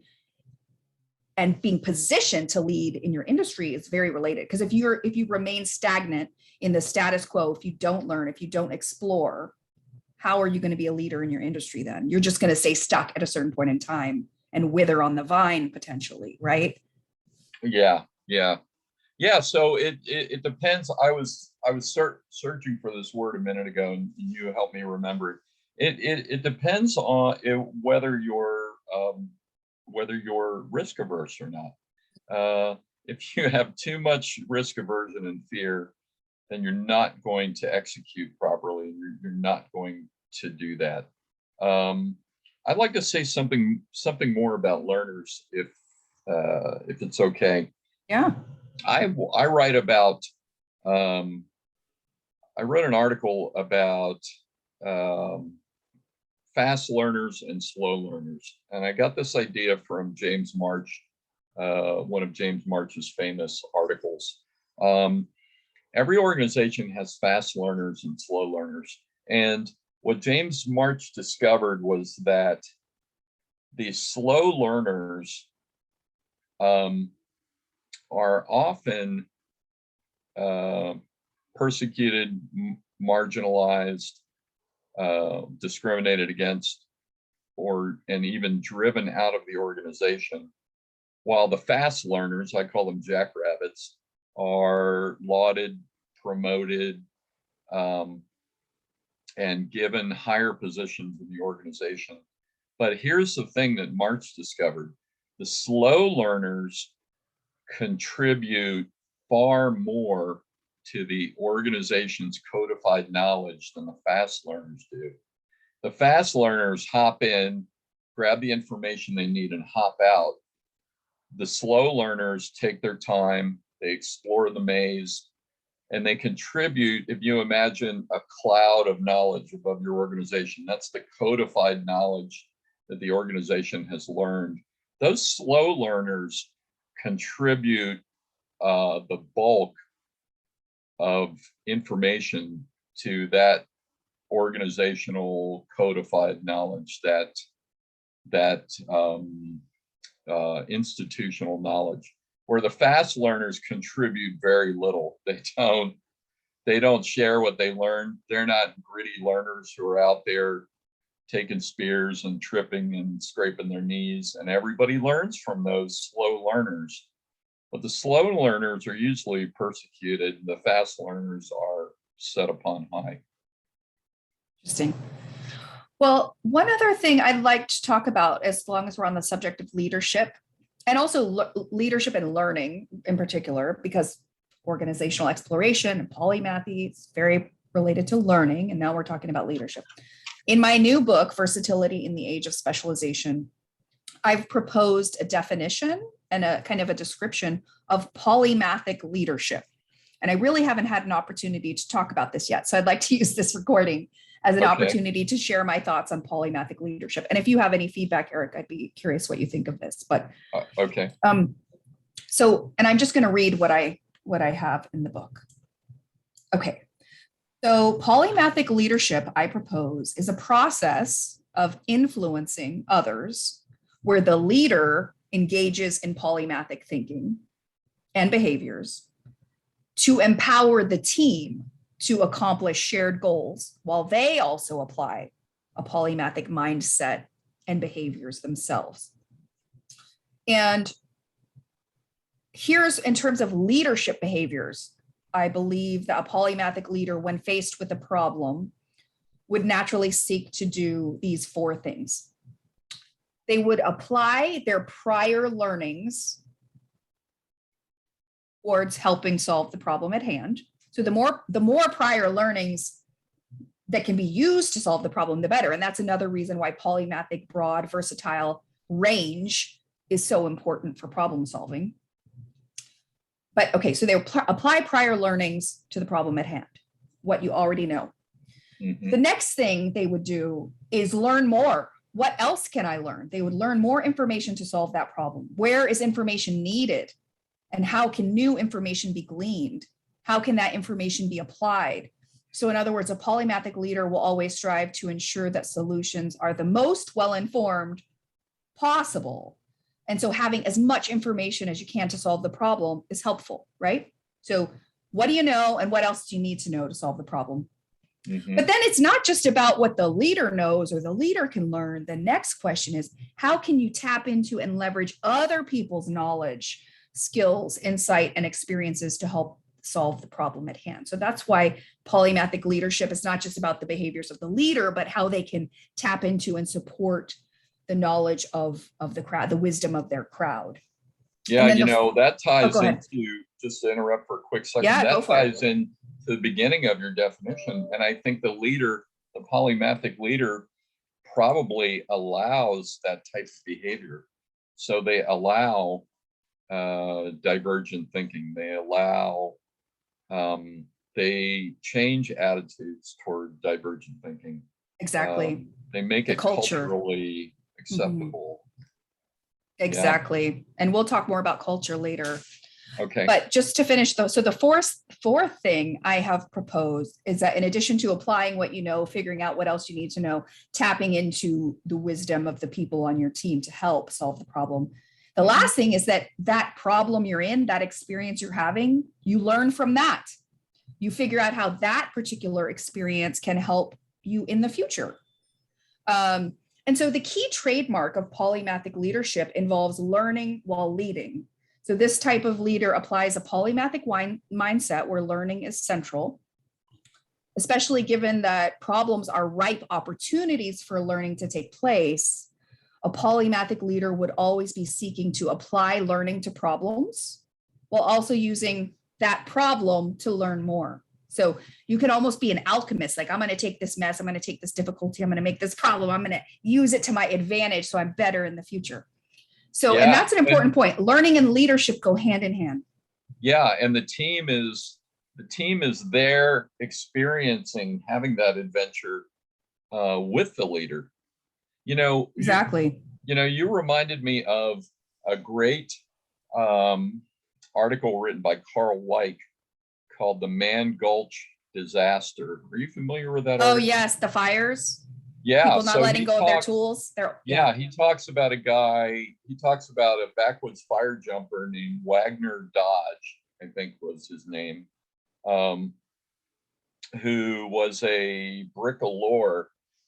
and being positioned to lead in your industry is very related. Because if you remain stagnant in the status quo, if you don't learn, if you don't explore, how are you going to be a leader in your industry then? You're just going to stay stuck at a certain point in time and wither on the vine potentially, right? Yeah. So it depends. I was searching for this word a minute ago, and you helped me remember it. It depends on whether you're risk averse or not. If you have too much risk aversion and fear, then you're not going to execute properly. You're not going to do that. I'd like to say something more about learners, if it's okay. Yeah. I write about. I wrote an article about fast learners and slow learners, and I got this idea from James March, one of James March's famous articles. Every organization has fast learners and slow learners. And what James March discovered was that the slow learners are often persecuted, marginalized, discriminated against, and even driven out of the organization. While the fast learners, I call them jackrabbits, are lauded, promoted, and given higher positions in the organization. But here's the thing that March discovered. The slow learners contribute far more to the organization's codified knowledge than the fast learners do. The fast learners hop in, grab the information they need, and hop out. The slow learners take their time, they explore the maze, and they contribute. If you imagine a cloud of knowledge above your organization, that's the codified knowledge that the organization has learned. Those slow learners contribute the bulk of information to that organizational codified knowledge, that institutional knowledge, where the fast learners contribute very little. They don't share what they learn. They're not gritty learners who are out there taking spears and tripping and scraping their knees, and everybody learns from those slow learners. But the slow learners are usually persecuted. The fast learners are set upon high. Interesting. Well, one other thing I'd like to talk about, as long as we're on the subject of leadership, and also leadership and learning in particular, because organizational exploration and polymathy is very related to learning, and now we're talking about leadership. In my new book, Versatility in the Age of Specialization, I've proposed a definition and a kind of a description of polymathic leadership. And I really haven't had an opportunity to talk about this yet. So I'd like to use this recording as an Okay. opportunity to share my thoughts on polymathic leadership. And if you have any feedback, Eric, I'd be curious what you think of this. But Okay. so, and I'm just going to read what I have in the book. Okay. So polymathic leadership, I propose, is a process of influencing others where the leader engages in polymathic thinking and behaviors to empower the team to accomplish shared goals while they also apply a polymathic mindset and behaviors themselves. And here's, in terms of leadership behaviors, I believe that a polymathic leader, when faced with a problem, would naturally seek to do these 4 things. They would apply their prior learnings towards helping solve the problem at hand. So the more prior learnings that can be used to solve the problem, the better. And that's another reason why polymathic, broad, versatile range is so important for problem solving. But okay, so they apply prior learnings to the problem at hand, what you already know. Mm-hmm. The next thing they would do is learn more. What else can I learn? They would learn more information to solve that problem. Where is information needed? And how can new information be gleaned? How can that information be applied? So in other words, a polymathic leader will always strive to ensure that solutions are the most well-informed possible. And so having as much information as you can to solve the problem is helpful, right? So what do you know and what else do you need to know to solve the problem? Mm-hmm. But then it's not just about what the leader knows or the leader can learn. The next question is, how can you tap into and leverage other people's knowledge, skills, insight, and experiences to help solve the problem at hand? So that's why polymathic leadership is not just about the behaviors of the leader, but how they can tap into and support the knowledge of the crowd, the wisdom of their crowd. Yeah, that ties go ahead. into, just to interrupt for a quick second, Yeah, go that for it. ties in to the beginning of your definition. And I think the polymathic leader probably allows that type of behavior. So they allow divergent thinking. They allow, they change attitudes toward divergent thinking. Exactly. They make The it culture. culturally acceptable. Exactly. Yeah. And we'll talk more about culture later. Okay. But just to finish though, so the fourth thing I have proposed is that in addition to applying what you know, figuring out what else you need to know, tapping into the wisdom of the people on your team to help solve the problem. The last thing is that problem you're in, that experience you're having, you learn from that. You figure out how that particular experience can help you in the future. And so the key trademark of polymathic leadership involves learning while leading. So this type of leader applies a polymathic mindset where learning is central, especially given that problems are ripe opportunities for learning to take place. A polymathic leader would always be seeking to apply learning to problems while also using that problem to learn more. So you can almost be an alchemist, like I'm going to take this mess, I'm going to take this difficulty, I'm going to make this problem, I'm going to use it to my advantage so I'm better in the future. So, and that's an important point. Learning and leadership go hand in hand. Yeah, and the team is there experiencing, having that adventure with the leader. Exactly. You reminded me of a great article written by Carl Weick called "The Man Gulch Disaster." Are you familiar with that article? Oh yes, the fires. Yeah, people not letting go of their tools. He talks about a backwoods fire jumper named Wagner Dodge, I think was his name, who was a bricoleur.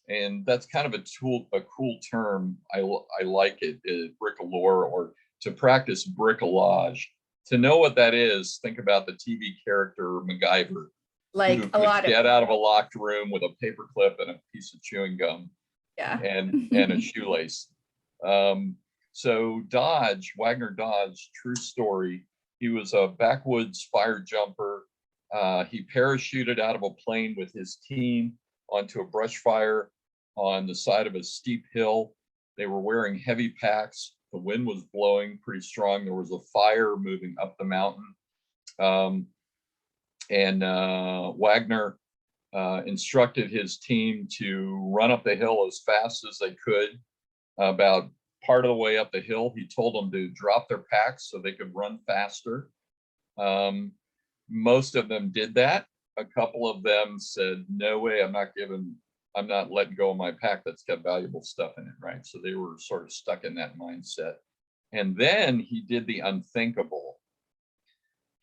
And that's kind of a cool term. I like it, bricoleur, or to practice bricolage. To know what that is, think about the TV character MacGyver. Like who could get out of a locked room with a paperclip and a piece of chewing gum. Yeah. and a shoelace. So Wagner Dodge, true story. He was a backwoods fire jumper. He parachuted out of a plane with his team onto a brush fire on the side of a steep hill. They were wearing heavy packs. The wind was blowing pretty strong. There was a fire moving up the mountain. And Wagner instructed his team to run up the hill as fast as they could. About part of the way up the hill, he told them to drop their packs so they could run faster. Most of them did that. A couple of them said, no way, I'm not letting go of my pack that's got valuable stuff in it, right? So they were sort of stuck in that mindset. And then he did the unthinkable.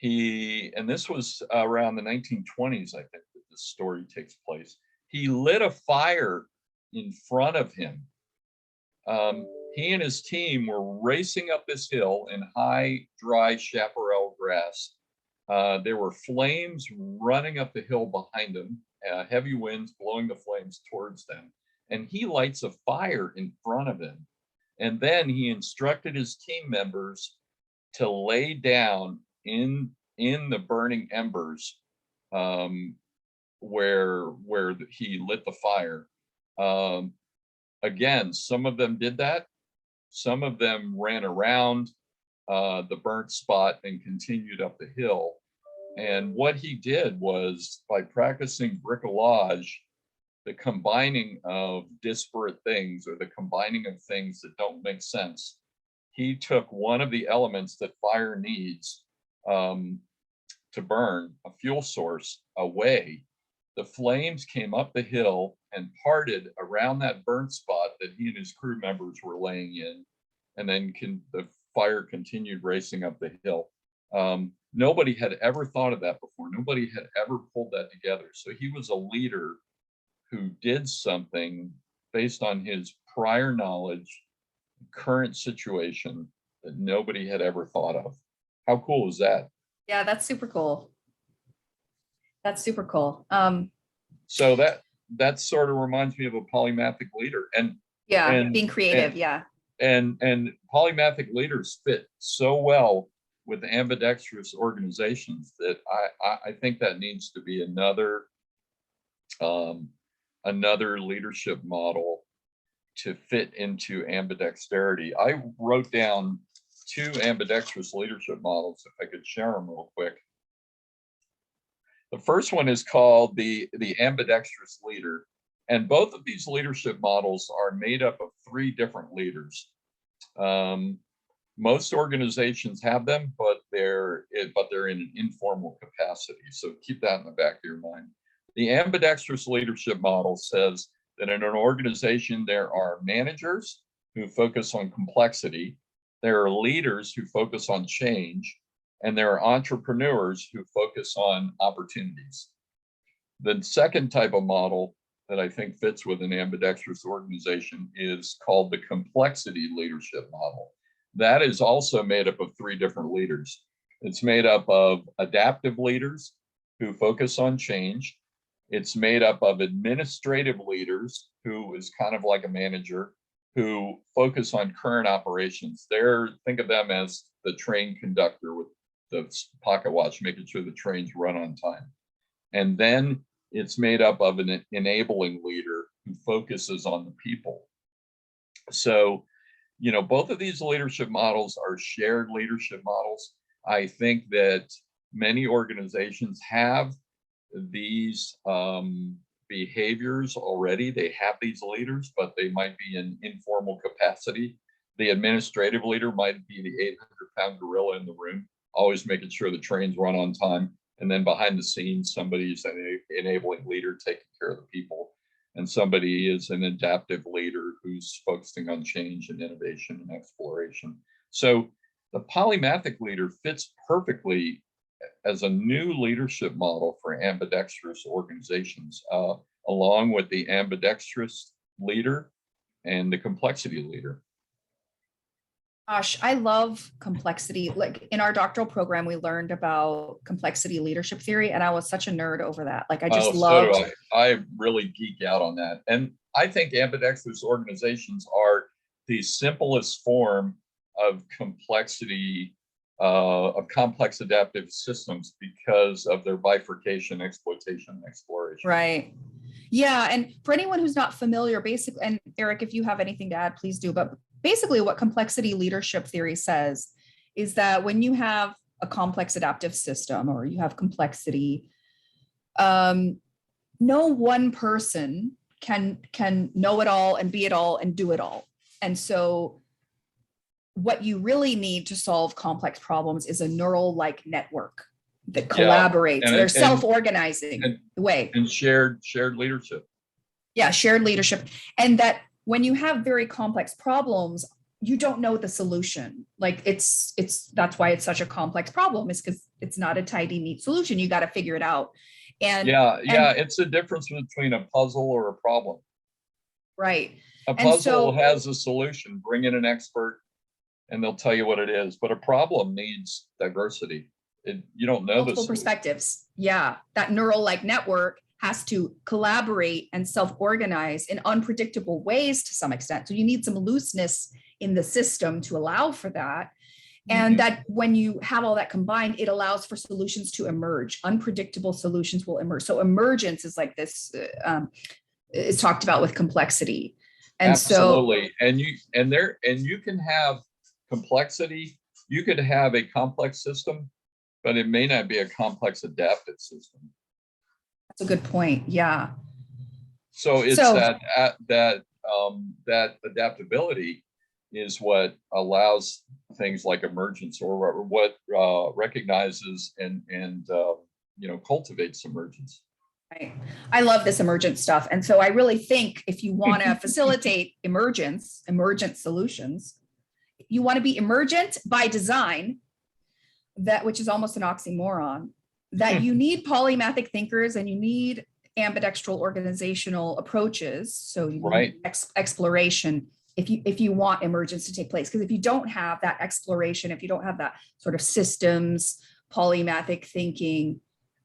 And this was around the 1920s, I think, that this story takes place. He lit a fire in front of him. He and his team were racing up this hill in high, dry chaparral grass. There were flames running up the hill behind him, heavy winds blowing the flames towards them. And he lights a fire in front of him. And then he instructed his team members to lay down in the burning embers where he lit the fire. Again, some of them did that. Some of them ran around the burnt spot and continued up the hill. And what he did was, by practicing bricolage, the combining of disparate things, or the combining of things that don't make sense, he took one of the elements that fire needs to burn, a fuel source, away. The flames came up the hill and parted around that burnt spot that he and his crew members were laying in. And then the fire continued racing up the hill. Nobody had ever thought of that before. Nobody had ever pulled that together. So he was a leader who did something based on his prior knowledge, current situation, that nobody had ever thought of. How cool is that? Yeah, that's super cool. That's super cool. So that sort of reminds me of a polymathic leader. And being creative. And polymathic leaders fit so well with ambidextrous organizations that I think that needs to be another leadership model to fit into ambidexterity. I wrote down 2 ambidextrous leadership models, if I could share them real quick. The first one is called the ambidextrous leader. And both of these leadership models are made up of 3 different leaders. Most organizations have them, but they're in an informal capacity. So keep that in the back of your mind. The ambidextrous leadership model says that in an organization, there are managers who focus on complexity, there are leaders who focus on change, and there are entrepreneurs who focus on opportunities. The second type of model that I think fits with an ambidextrous organization is called the complexity leadership model. That is also made up of 3 different leaders. It's made up of adaptive leaders who focus on change. It's made up of administrative leaders, who is kind of like a manager, who focus on current operations. Think of them as the train conductor with the pocket watch, making sure the trains run on time. And then it's made up of an enabling leader who focuses on the people. So, both of these leadership models are shared leadership models. I think that many organizations have these behaviors already. They have these leaders, but they might be in informal capacity. The administrative leader might be the 800-pound gorilla in the room, always making sure the trains run on time. And then behind the scenes, somebody's an enabling leader taking care of the people. And somebody is an adaptive leader who's focusing on change and innovation and exploration. So the polymathic leader fits perfectly as a new leadership model for ambidextrous organizations, along with the ambidextrous leader and the complexity leader. Gosh, I love complexity. Like in our doctoral program, we learned about complexity leadership theory, and I was such a nerd over that. Like I just loved. So I really geek out on that. And I think ambidextrous organizations are the simplest form of complexity, of complex adaptive systems, because of their bifurcation, exploitation, and exploration. Right. Yeah. And for anyone who's not familiar, basically, and Eric, if you have anything to add, please do. But basically what complexity leadership theory says is that when you have a complex adaptive system, or you have complexity, no one person can know it all and be it all and do it all. And so what you really need to solve complex problems is a neural-like network that collaborates. and They're self-organizing way. And shared leadership. Yeah, shared leadership. And that when you have very complex problems, you don't know the solution. Like it's that's why it's such a complex problem, is because it's not a tidy, neat solution. You got to figure it out. And it's the difference between a puzzle or a problem. Right. A puzzle has a solution. Bring in an expert and they'll tell you what it is. But a problem needs diversity. You don't know multiple perspectives. Yeah. That neural-like network has to collaborate and self-organize in unpredictable ways to some extent. So you need some looseness in the system to allow for that. And that when you have all that combined, it allows for solutions to emerge. Unpredictable solutions will emerge. So emergence is like this, is talked about with complexity. And absolutely. So, and you can have complexity. You could have a complex system, but it may not be a complex adaptive system. That's a good point. Yeah. So it's that adaptability is what allows things like emergence, or what recognizes and cultivates emergence. Right. I love this emergent stuff. And so I really think if you want to facilitate emergent solutions, you want to be emergent by design, which is almost an oxymoron, that you need polymathic thinkers and you need ambidextral organizational approaches. So you need exploration if you want emergence to take place. Because if you don't have that exploration, if you don't have that sort of systems, polymathic thinking,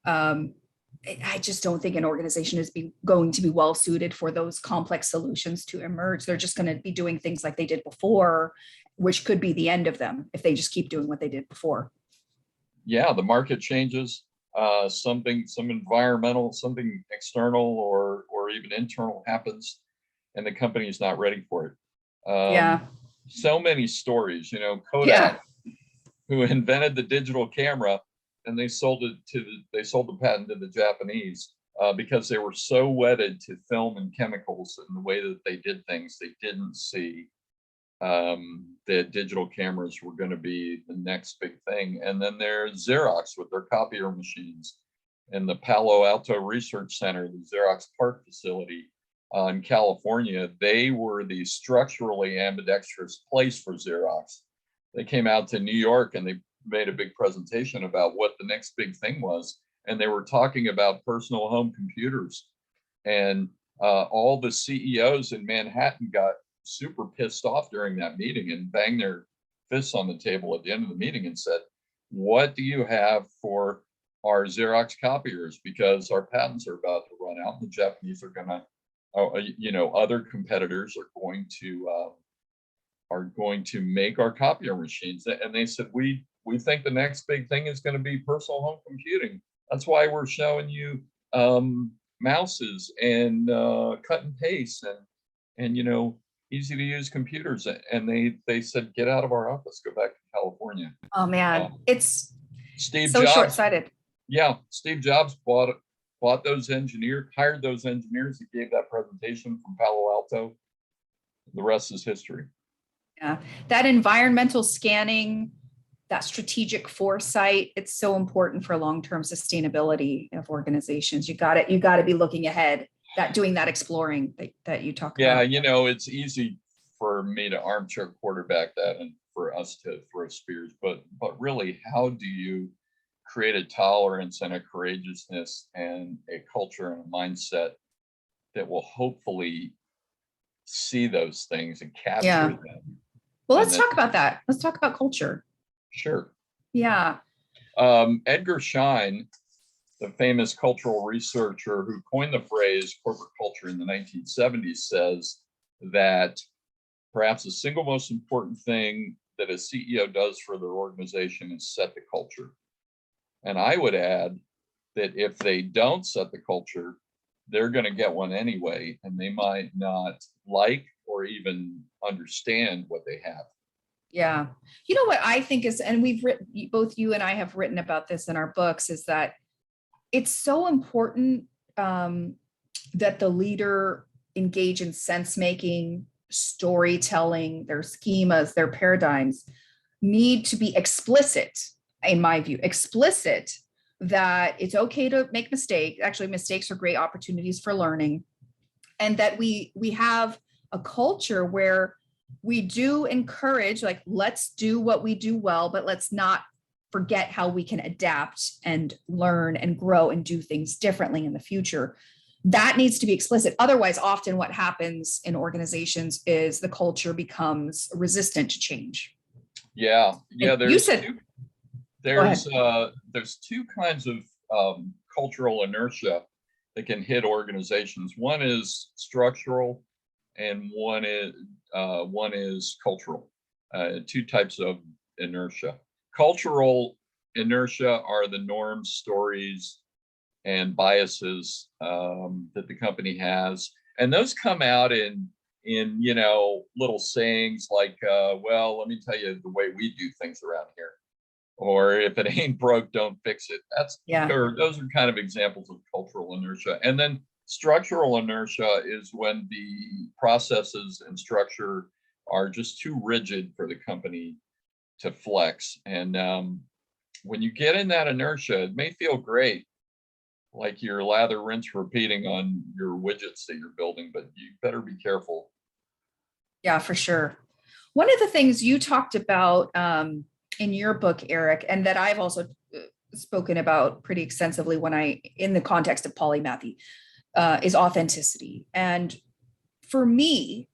I just don't think an organization is going to be well suited for those complex solutions to emerge. They're just going to be doing things like they did before, which could be the end of them if they just keep doing what they did before. Yeah, the market changes. Some environmental, something external or even internal happens, and the company is not ready for it. So many stories, Kodak, who invented the digital camera, and they sold the patent to the Japanese because they were so wedded to film and chemicals and the way that they did things. They didn't see that digital cameras were going to be the next big thing. And then there's Xerox with their copier machines, and the Palo Alto Research Center, the Xerox Park facility in California. They were the structurally ambidextrous place for Xerox. They came out to New York and they made a big presentation about what the next big thing was. And they were talking about personal home computers. And all the CEOs in Manhattan got super pissed off during that meeting and banged their fists on the table at the end of the meeting and said, what do you have for our Xerox copiers? Because our patents are about to run out. The Japanese are going to, other competitors are going to make our copier machines. And they said, we think the next big thing is going to be personal home computing. That's why we're showing you mouses and cut and paste and easy to use computers. And they said, get out of our office, go back to California. Oh man, it's Steve so Jobs, short-sighted. Yeah, Steve Jobs bought those engineers, hired those engineers. He gave that presentation from Palo Alto. The rest is history. Yeah, that environmental scanning, that strategic foresight, it's so important for long-term sustainability of organizations. You got to be looking ahead, doing that exploring that you talk about. Yeah, it's easy for me to armchair quarterback that and for us to throw spears, but really, how do you create a tolerance and a courageousness and a culture and a mindset that will hopefully see those things and capture them? Well, let's talk about that. Let's talk about culture. Sure. Yeah. Edgar Schein, the famous cultural researcher who coined the phrase corporate culture in the 1970s, says that perhaps the single most important thing that a CEO does for their organization is set the culture. And I would add that if they don't set the culture, they're going to get one anyway, and they might not like or even understand what they have. Yeah. You know what I think is, and we've written, both you and I have written about this in our books, is that it's so important that the leader engage in sense making, storytelling, their schemas, their paradigms need to be explicit, in my view, explicit that it's okay to make mistakes. Actually, mistakes are great opportunities for learning. And that we have a culture where we do encourage, like, let's do what we do well, but let's not forget how we can adapt and learn and grow and do things differently in the future. That needs to be explicit. Otherwise, often what happens in organizations is the culture becomes resistant to change. Yeah, And you said, there's two kinds of cultural inertia that can hit organizations. One is structural, and one is cultural. Two types of inertia. Cultural inertia are the norms, stories, and biases that the company has, and those come out in little sayings like, "Well, let me tell you the way we do things around here," or "If it ain't broke, don't fix it." Those are kind of examples of cultural inertia. And then structural inertia is when the processes and structure are just too rigid for the company to flex. And when you get in that inertia, it may feel great, like you're lather, rinse, repeating on your widgets that you're building, but you better be careful. yeah, for sure. One of the things you talked about in your book, Eric, and that I've also spoken about pretty extensively in the context of polymathy, is authenticity. And for me,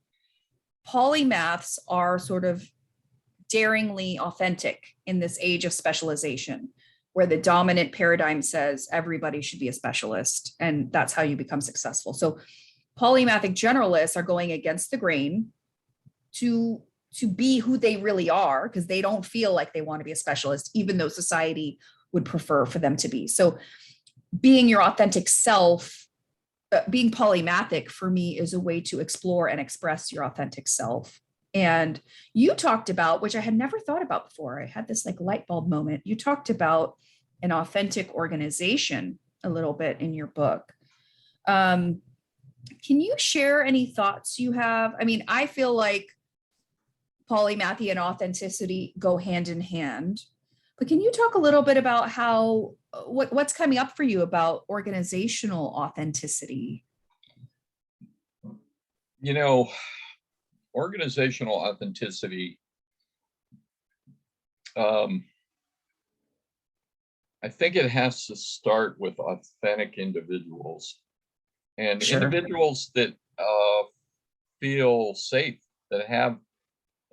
polymaths are sort of daringly authentic in this age of specialization, where the dominant paradigm says everybody should be a specialist, and that's how you become successful. So polymathic generalists are going against the grain to be who they really are, because they don't feel like they want to be a specialist, even though society would prefer for them to be. So being your authentic self, being polymathic for me is a way to explore and express your authentic self. And you talked about, which I had never thought about before, I had this like light bulb moment. You talked about an authentic organization a little bit in your book. Can you share any thoughts you have? I mean, I feel like polymathy and authenticity go hand in hand, but can you talk a little bit about how what's coming up for you about organizational authenticity? Organizational authenticity, I think it has to start with authentic individuals, and Sure. individuals that feel safe, that have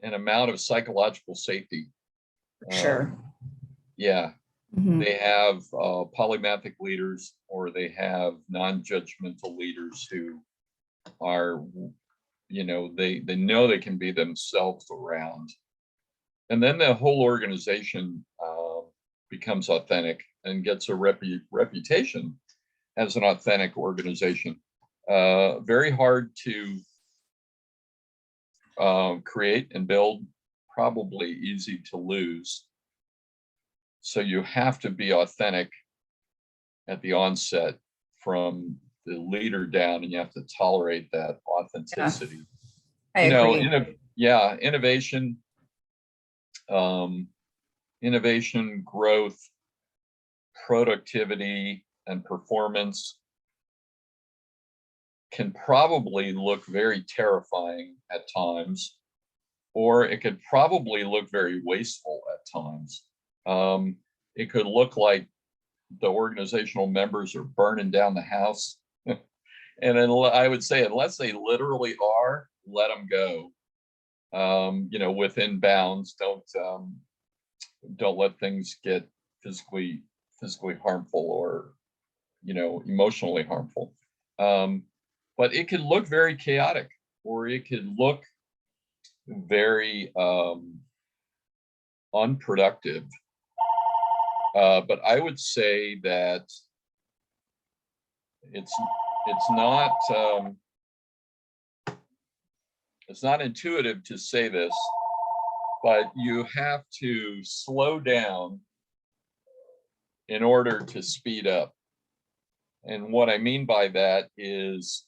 an amount of psychological safety. Sure. Yeah. Mhm. They have polymathic leaders, or they have non-judgmental leaders who are, they know they can be themselves around. And then the whole organization becomes authentic and gets a reputation as an authentic organization. Very hard to create and build, probably easy to lose. So you have to be authentic at the onset from the leader down, and you have to tolerate that authenticity. I agree. Innovation, innovation, growth, productivity, and performance can probably look very terrifying at times, or it could probably look very wasteful at times. It could look like the organizational members are burning down the house. And then I would say, unless they literally are, let them go. Within bounds. Don't let things get physically harmful, or emotionally harmful. But it could look very chaotic, or it could look very unproductive. But I would say that it's not intuitive to say this, but you have to slow down in order to speed up. And what I mean by that is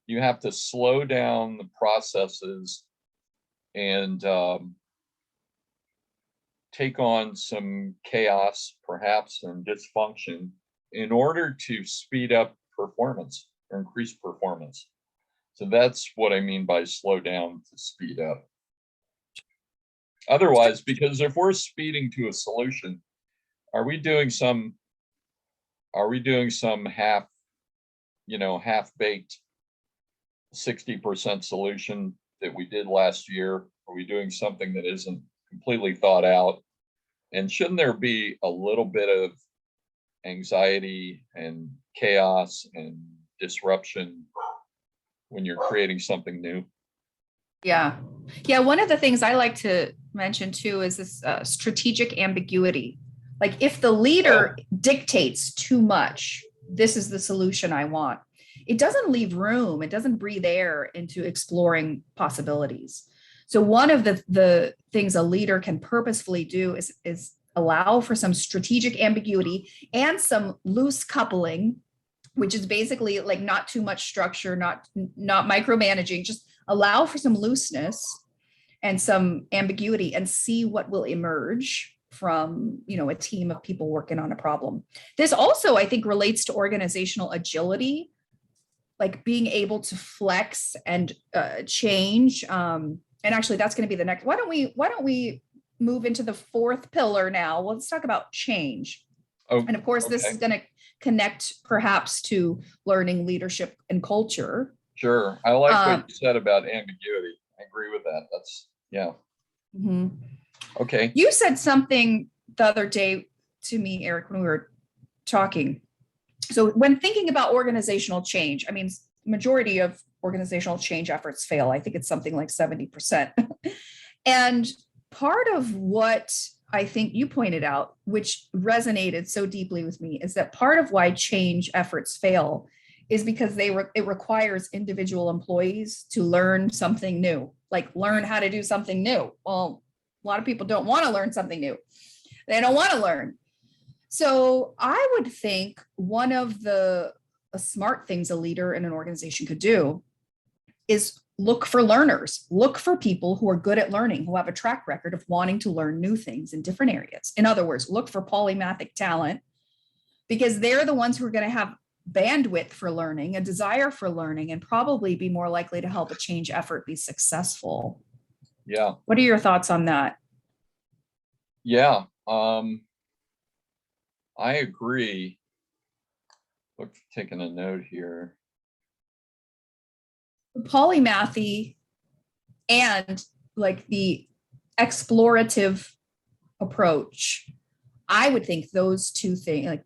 you have to slow down the processes and take on some chaos, perhaps, and dysfunction in order to speed up performance or increase performance. So that's what I mean by slow down to speed up. Otherwise, because if we're speeding to a solution, are we doing some half, half-baked 60% solution that we did last year? Are we doing something that isn't completely thought out? And shouldn't there be a little bit of anxiety and chaos and disruption when you're creating something new? Yeah. Yeah. One of the things I like to mention too is this strategic ambiguity. Like if the leader dictates too much, this is the solution I want, it doesn't leave room, it doesn't breathe air into exploring possibilities. So one of the things a leader can purposefully do is allow for some strategic ambiguity and some loose coupling, which is basically like not too much structure, not micromanaging, just allow for some looseness and some ambiguity and see what will emerge from, a team of people working on a problem. This also, I think, relates to organizational agility, like being able to flex and change. And actually, that's going to be the next. Why don't we move into the fourth pillar now? Well, let's talk about change. Oh, and of course, this is going to connect perhaps to learning, leadership, and culture. Sure. I like what you said about ambiguity. I agree with that. That's, yeah. Mm-hmm. Okay. You said something the other day to me, Eric, when we were talking. So when thinking about organizational change, I mean, majority of organizational change efforts fail. I think it's something like 70%. And part of what I think you pointed out, which resonated so deeply with me, is that part of why change efforts fail is because it requires individual employees to learn something new, like learn how to do something new. Well, a lot of people don't want to learn something new. They don't want to learn. So I would think one of the smart things a leader in an organization could do is look for learners, look for people who are good at learning, who have a track record of wanting to learn new things in different areas. In other words, look for polymathic talent, because they're the ones who are going to have bandwidth for learning, a desire for learning, and probably be more likely to help a change effort be successful. Yeah. What are your thoughts on that? Yeah. I agree. Look, taking a note here. Polymathy and like the explorative approach, I would think those two things, like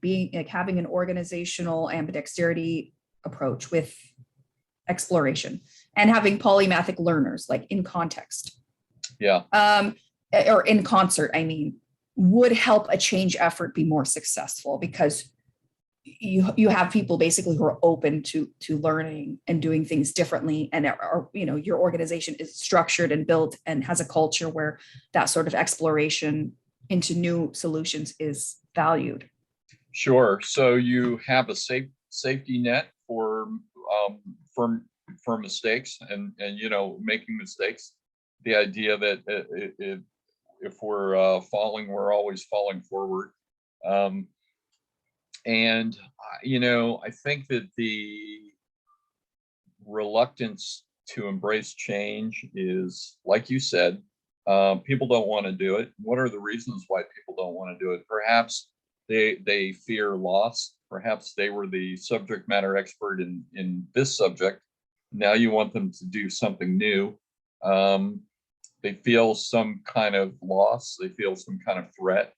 having an organizational ambidexterity approach with exploration and having polymathic learners, like in context. Yeah. Or in concert, I mean, would help a change effort be more successful, because you have people basically who are open to learning and doing things differently, and your organization is structured and built and has a culture where that sort of exploration into new solutions is valued. Sure. So you have a safety net for mistakes and making mistakes. The idea that if we're falling, we're always falling forward. And I think that the reluctance to embrace change is, like you said, people don't want to do it. What are the reasons why people don't want to do it? Perhaps they fear loss. Perhaps they were the subject matter expert in this subject. Now you want them to do something new. They feel some kind of loss. They feel some kind of threat.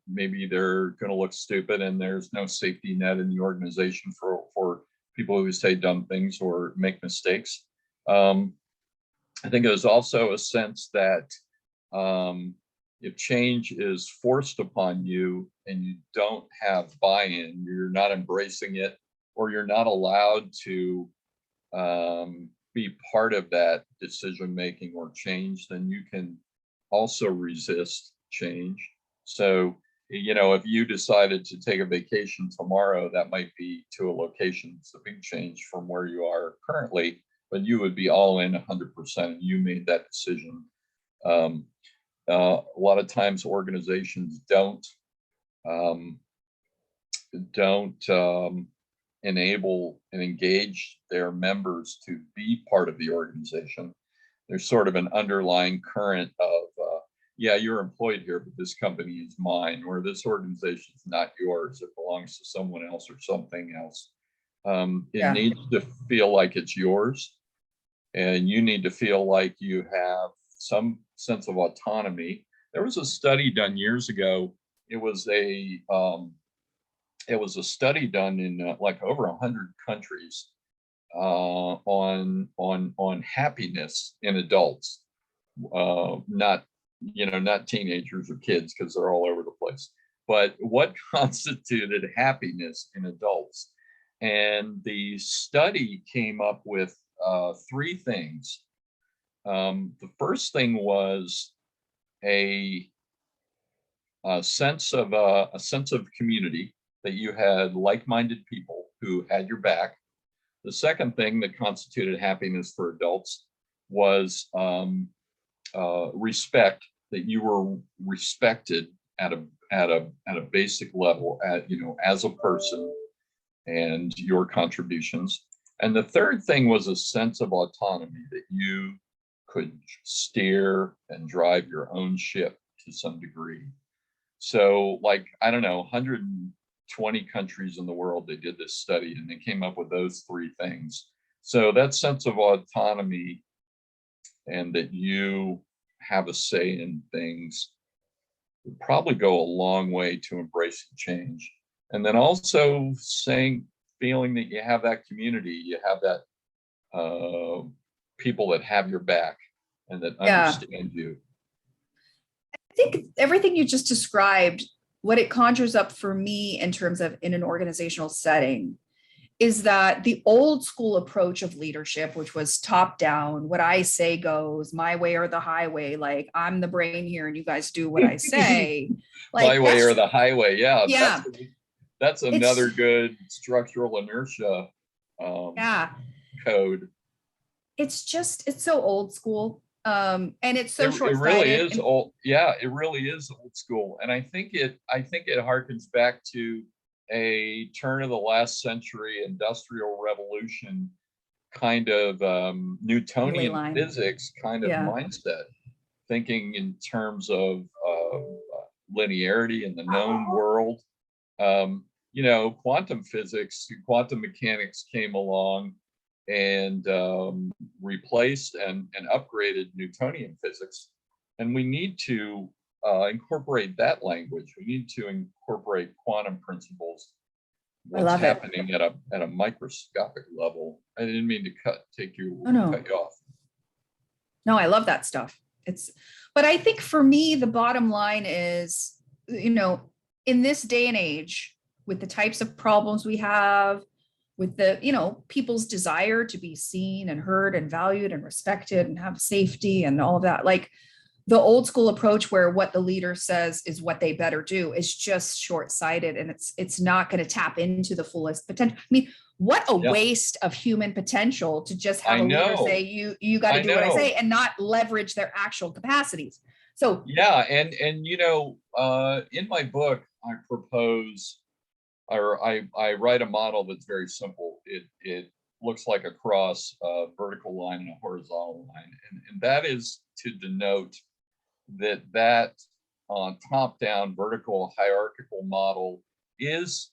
Maybe they're going to look stupid, and there's no safety net in the organization for people who say dumb things or make mistakes. I think there's also a sense that if change is forced upon you and you don't have buy-in, you're not embracing it, or you're not allowed to be part of that decision making or change, then you can also resist change. So, if you decided to take a vacation tomorrow, that might be to a location. It's a big change from where you are currently, but you would be all in 100%. And you made that decision. A lot of times organizations don't enable and engage their members to be part of the organization. There's sort of an underlying current of, yeah, you're employed here, but this company is mine, or this organization is not yours. It belongs to someone else or something else. It needs to feel like it's yours, and you need to feel like you have some sense of autonomy. There was a study done years ago. It was a study done in like over 100 countries on happiness in adults, not teenagers or kids, because they're all over the place, but what constituted happiness in adults. And the study came up with three things. The first thing was a sense of community, that you had like-minded people who had your back. The second thing that constituted happiness for adults was respect, that you were respected at a basic level, as a person and your contributions. And the third thing was a sense of autonomy, that you could steer and drive your own ship to some degree. So, like, I don't know, 120 countries in the world, they did this study, and they came up with those three things. So that sense of autonomy, and that you have a say in things, would probably go a long way to embracing change. And then also feeling that you have that community, you have that people that have your back and that understand you. I think everything you just described, what it conjures up for me in terms of in an organizational setting, is that the old school approach of leadership, which was top down, what I say goes, my way or the highway, like I'm the brain here and you guys do what I say. Like my way or the highway. Yeah. That's another good structural inertia code. It's so old school. And it's so short-sighted. It really is old. Yeah, it really is old school. And I think it harkens back to a turn of the last century industrial revolution kind of Newtonian physics kind of mindset, thinking in terms of linearity in the known world. Quantum physics, quantum mechanics came along and replaced and upgraded Newtonian physics. And we need to incorporate that language. We need to incorporate quantum principles. What's happening at a microscopic level. I didn't mean to cut you off. No, I love that stuff. But I think for me, the bottom line is, in this day and age, with the types of problems we have, with the, people's desire to be seen and heard and valued and respected and have safety and all of that, like the old school approach where what the leader says is what they better do is just short-sighted, and it's not going to tap into the fullest potential. I mean, what a waste of human potential to just have a leader say, you got to do what I say, and not leverage their actual capacities. So and in my book, I propose, or I write a model that's very simple. It looks like a cross, a vertical line and a horizontal line, and that is to denote that top-down vertical hierarchical model is,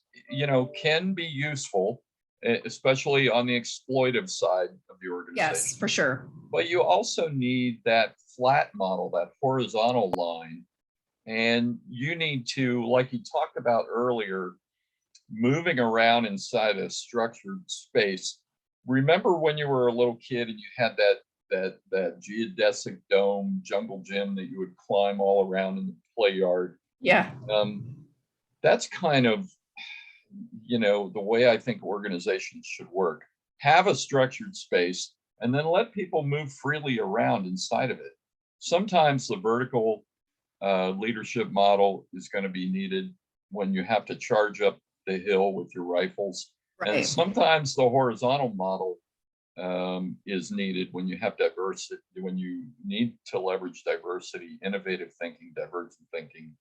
can be useful, especially on the exploitive side of the organization. Yes, for sure. But you also need that flat model, that horizontal line. And you need to, like you talked about earlier, moving around inside a structured space. Remember when you were a little kid and you had that geodesic dome jungle gym that you would climb all around in the play yard? Yeah. That's kind of, the way I think organizations should work. Have a structured space, and then let people move freely around inside of it. Sometimes the vertical leadership model is going to be needed when you have to charge up the hill with your rifles. And Right. sometimes the horizontal model is needed when you have diversity, when you need to leverage diversity, innovative thinking, divergent thinking.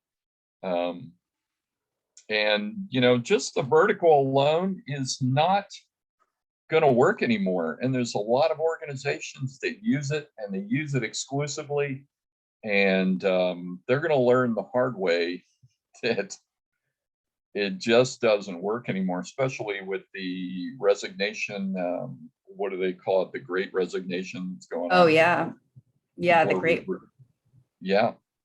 And, you know, just the vertical alone is not going to work anymore. And there's a lot of organizations that use it, and they use it exclusively. And they're going to learn the hard way that it just doesn't work anymore, especially with the resignation. What do they call it? The great resignation that's going Oh on. yeah. Yeah, the great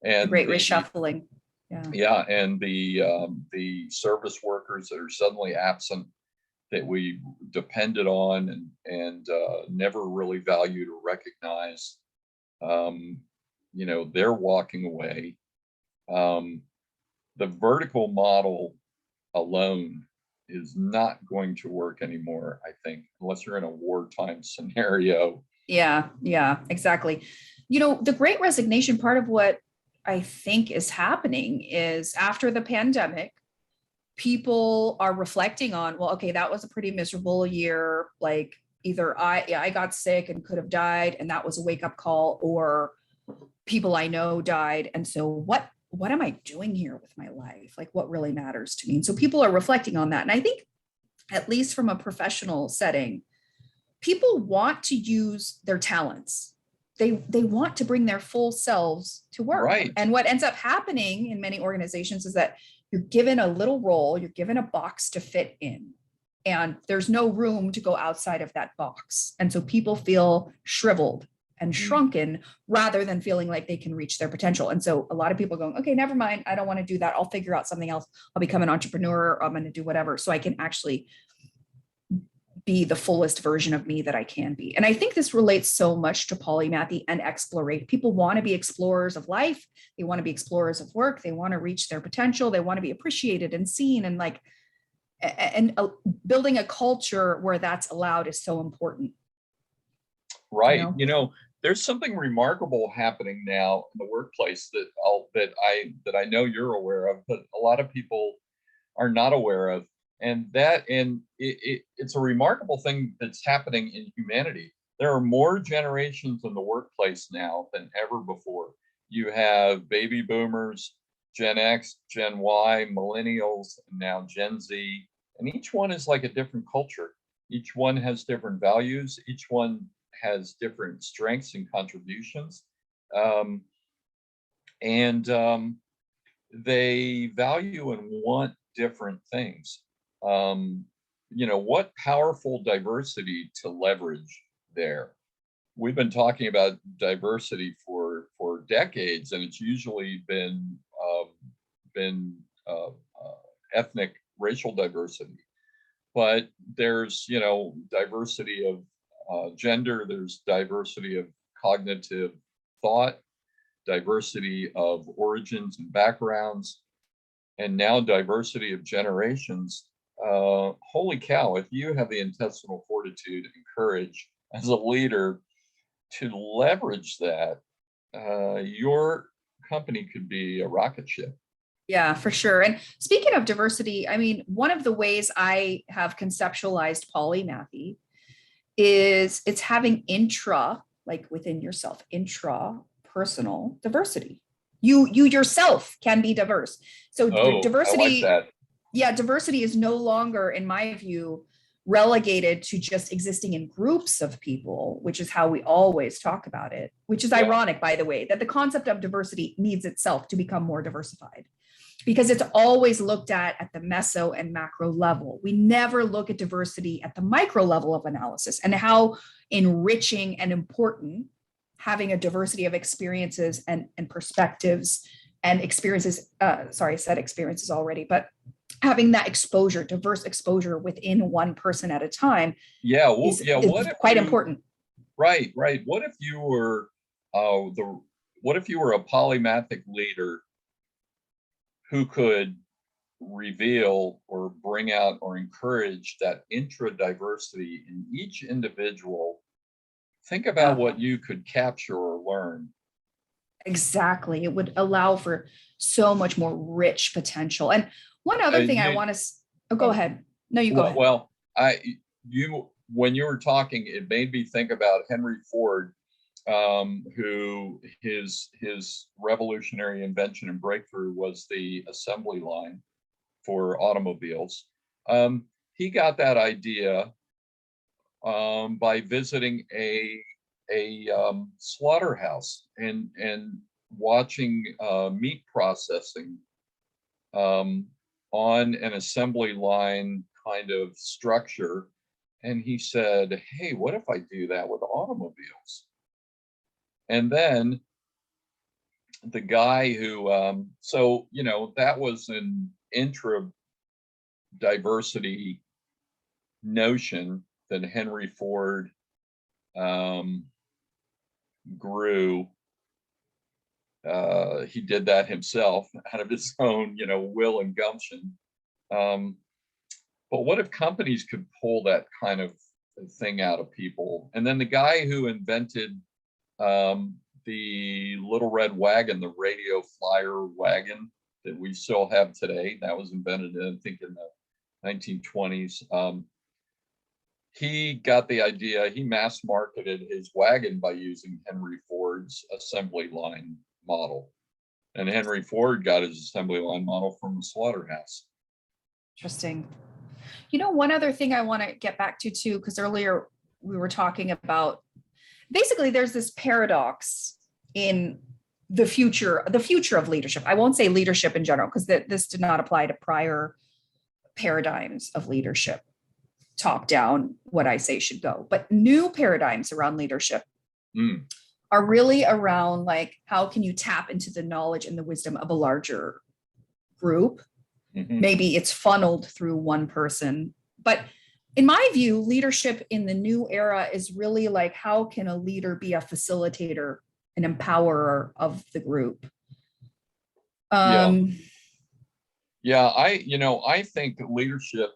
and reshuffling. and the service workers that are suddenly absent, that we depended on and never really valued or recognized. You know, they're walking away. The vertical model alone is not going to work anymore, I think, unless you're in a wartime scenario. Yeah, exactly. You know, the great resignation, part of what I think is happening is after the pandemic, people are reflecting on, well, okay, that was a pretty miserable year. Like either I got sick and could have died, and that was a wake up call, or people I know died. And so what am I doing here with my life? Like what really matters to me? And so people are reflecting on that. And I think, at least from a professional setting, people want to use their talents. They want to bring their full selves to work. Right. And what ends up happening in many organizations is that you're given a little role, you're given a box to fit in, and there's no room to go outside of that box. And so people feel shriveled and shrunken rather than feeling like they can reach their potential. And so a lot of people are going, okay, never mind, I don't want to do that. I'll figure out something else. I'll become an entrepreneur, or I'm going to do whatever so I can actually be the fullest version of me that I can be. And I think this relates so much to polymathy and exploration. People want to be explorers of life. They want to be explorers of work. They want to reach their potential. They want to be appreciated and seen, and like, and building a culture where that's allowed is so important. Right. You know, there's something remarkable happening now in the workplace that I know you're aware of, but a lot of people are not aware of. And it's a remarkable thing that's happening in humanity. There are more generations in the workplace now than ever before. You have baby boomers, Gen X, Gen Y, millennials, and now Gen Z, and each one is like a different culture. Each one has different values. Each one has different strengths and contributions. They value and want different things. You know, what powerful diversity to leverage there. We've been talking about diversity for decades, and it's usually been ethnic, racial diversity. But there's, you know, diversity of gender, there's diversity of cognitive thought, diversity of origins and backgrounds, and now diversity of generations. Holy cow, if you have the intestinal fortitude and courage as a leader to leverage that, your company could be a rocket ship. Yeah, for sure. And speaking of diversity, I mean, one of the ways I have conceptualized polymathy is it's having like within yourself, intra-personal diversity. You yourself can be diverse. So diversity, I like that. Yeah, diversity is no longer, in my view, relegated to just existing in groups of people, which is how we always talk about it, which is ironic, by the way, that the concept of diversity needs itself to become more diversified, because it's always looked at the meso and macro level. We never look at diversity at the micro level of analysis, and how enriching and important having a diversity of experiences and perspectives and experiences. Sorry, I said experiences already, but having that exposure, diverse exposure within one person at a time, is quite important. Right. What if you were what if you were a polymathic leader who could reveal or bring out or encourage that intra-diversity in each individual think about what you could capture or learn. Exactly. It would allow for so much more rich potential. And one other thing I want to, go ahead. No, you go ahead. Well, when you were talking, it made me think about Henry Ford, who his revolutionary invention and breakthrough was the assembly line for automobiles. He got that idea by visiting a slaughterhouse and watching meat processing on an assembly line kind of structure. And he said, hey, what if I do that with automobiles? And then the guy who, so, you know, that was an intra-diversity notion that Henry Ford grew. He did that himself out of his own, you know, will and gumption. But what if companies could pull that kind of thing out of people? And then the guy who invented the little red wagon, the radio flyer wagon that we still have today, that was invented, I think, in the 1920s. He got the idea, he mass marketed his wagon by using Henry Ford's assembly line model. And Henry Ford got his assembly line model from the slaughterhouse. Interesting. You know, one other thing I want to get back to too, because earlier we were talking about, basically there's this paradox in the future of leadership. I won't say leadership in general, because this did not apply to prior paradigms of leadership. Top down, what I say should go, but new paradigms around leadership are really around, like, how can you tap into the knowledge and the wisdom of a larger group? Maybe it's funneled through one person, but in my view, leadership in the new era is really like, how can a leader be a facilitator, an empowerer of the group? I think that leadership,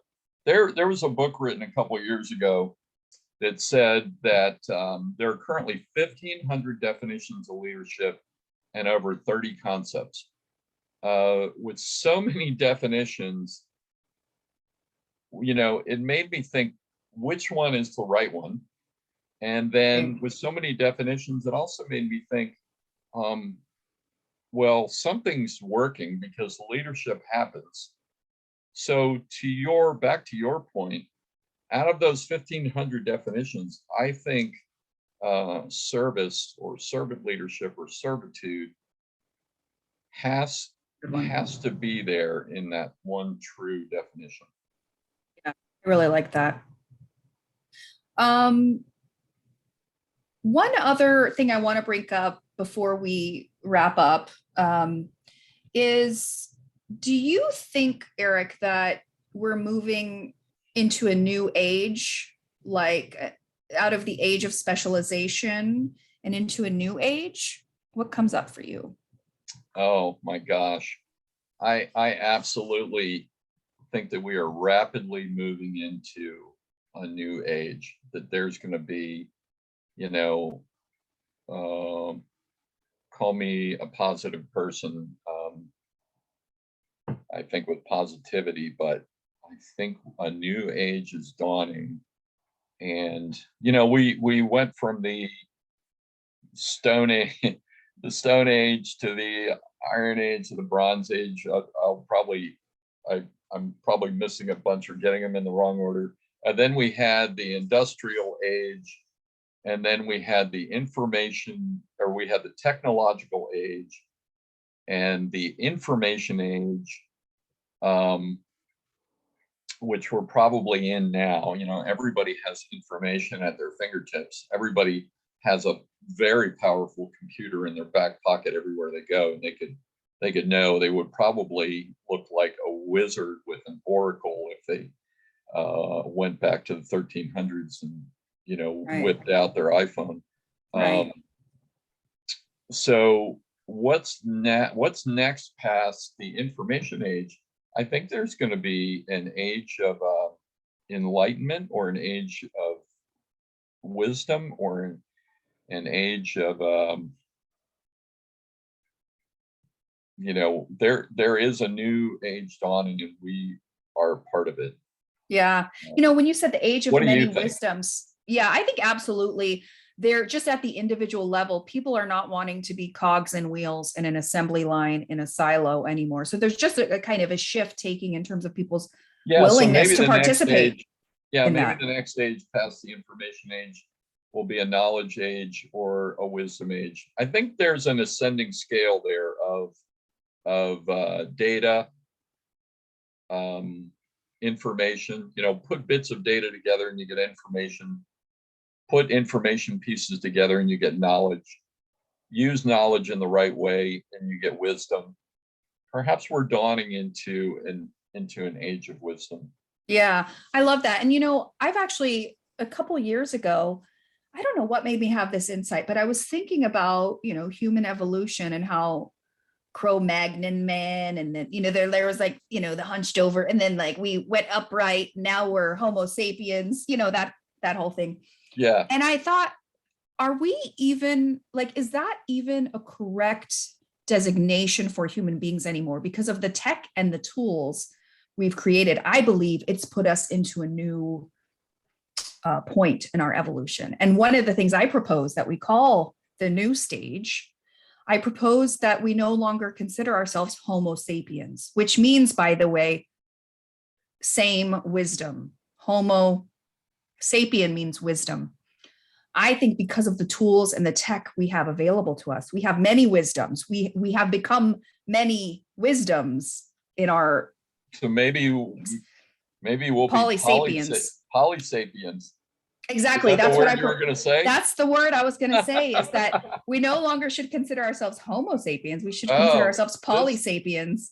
there was a book written a couple of years ago that said that there are currently 1,500 definitions of leadership and over 30 concepts. With so many definitions, you know, it made me think, which one is the right one? And then with so many definitions, it also made me think, well, something's working because leadership happens. So back to your point, out of those 1,500 definitions, I think service or servant leadership or servitude has to be there in that one true definition. Yeah, I really like that. One other thing I want to bring up before we wrap up is, do you think, Eric, that we're moving into a new age, like out of the age of specialization and into a new age? What comes up for you? Oh my gosh. I absolutely think that we are rapidly moving into a new age, that there's going to be, you know, call me a positive person, I think with positivity, but I think a new age is dawning. And, you know, we went from the Stone Age, the Stone Age to the Iron Age to the Bronze Age. I'm probably missing a bunch or getting them in the wrong order. And then we had the Industrial Age, and then we had the technological age and the information age, which we're probably in now. You know, everybody has information at their fingertips. Everybody has a very powerful computer in their back pocket everywhere they go, and they could know. They would probably look like a wizard with an oracle if they went back to the 1300s and, you know, whipped out their iPhone. So what's next past the information age? I think there's going to be an age of enlightenment, or an age of wisdom, or an age of, there is a new age dawning, and we are part of it. Yeah. When you said the age of What do many you think? wisdoms, yeah, I think absolutely. They're just at the individual level. People are not wanting to be cogs and wheels in an assembly line in a silo anymore. So there's just a kind of a shift taking in terms of people's willingness to participate in maybe that. the next age past the information age will be a knowledge age or a wisdom age. I think there's an ascending scale there of data, information. Put bits of data together and you get information. Put information pieces together and you get knowledge. Use knowledge in the right way and you get wisdom. Perhaps we're dawning into an age of wisdom. Yeah, I love that. And I've actually a couple years ago, I don't know what made me have this insight, but I was thinking about, human evolution and how Cro-Magnon man, and then there was like the hunched over, and then like we went upright, now we're Homo sapiens, that whole thing. Yeah. And I thought, are we even like, is that even a correct designation for human beings anymore? Because of the tech and the tools we've created, I believe it's put us into a new point in our evolution. And one of the things I propose that we call the new stage, I propose that we no longer consider ourselves Homo sapiens, which means, by the way, same wisdom. Homo sapien means wisdom. I think because of the tools and the tech we have available to us, we have many wisdoms. We have become many wisdoms in our. So maybe we'll be polysapiens. Polysapiens. Exactly. That's what you were going to say. That's the word I was going to say, is that we no longer should consider ourselves Homo sapiens. We should consider ourselves polysapiens.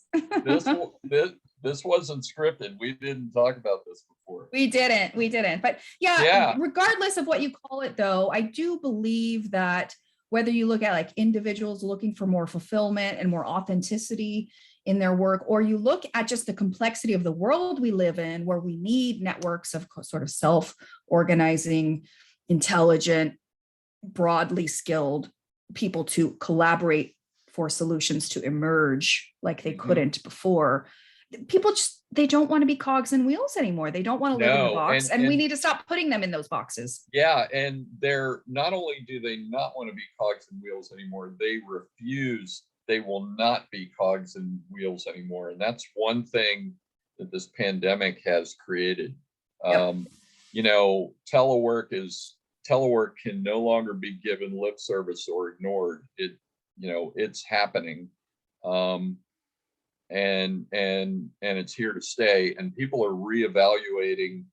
This wasn't scripted. We didn't talk about this before. We didn't. But yeah, regardless of what you call it, though, I do believe that whether you look at like individuals looking for more fulfillment and more authenticity in their work, or you look at just the complexity of the world we live in, where we need networks of sort of self-organizing, intelligent, broadly skilled people to collaborate for solutions to emerge like they couldn't before. People just, they don't want to be cogs and wheels anymore. They don't want to live in a box, and we need to stop putting them in those boxes. Yeah, and they're not only do they not want to be cogs and wheels anymore, they refuse. They will not be cogs and wheels anymore. And that's one thing that this pandemic has created. Yep. Telework can no longer be given lip service or ignored. It's happening. And it's here to stay. And people are reevaluating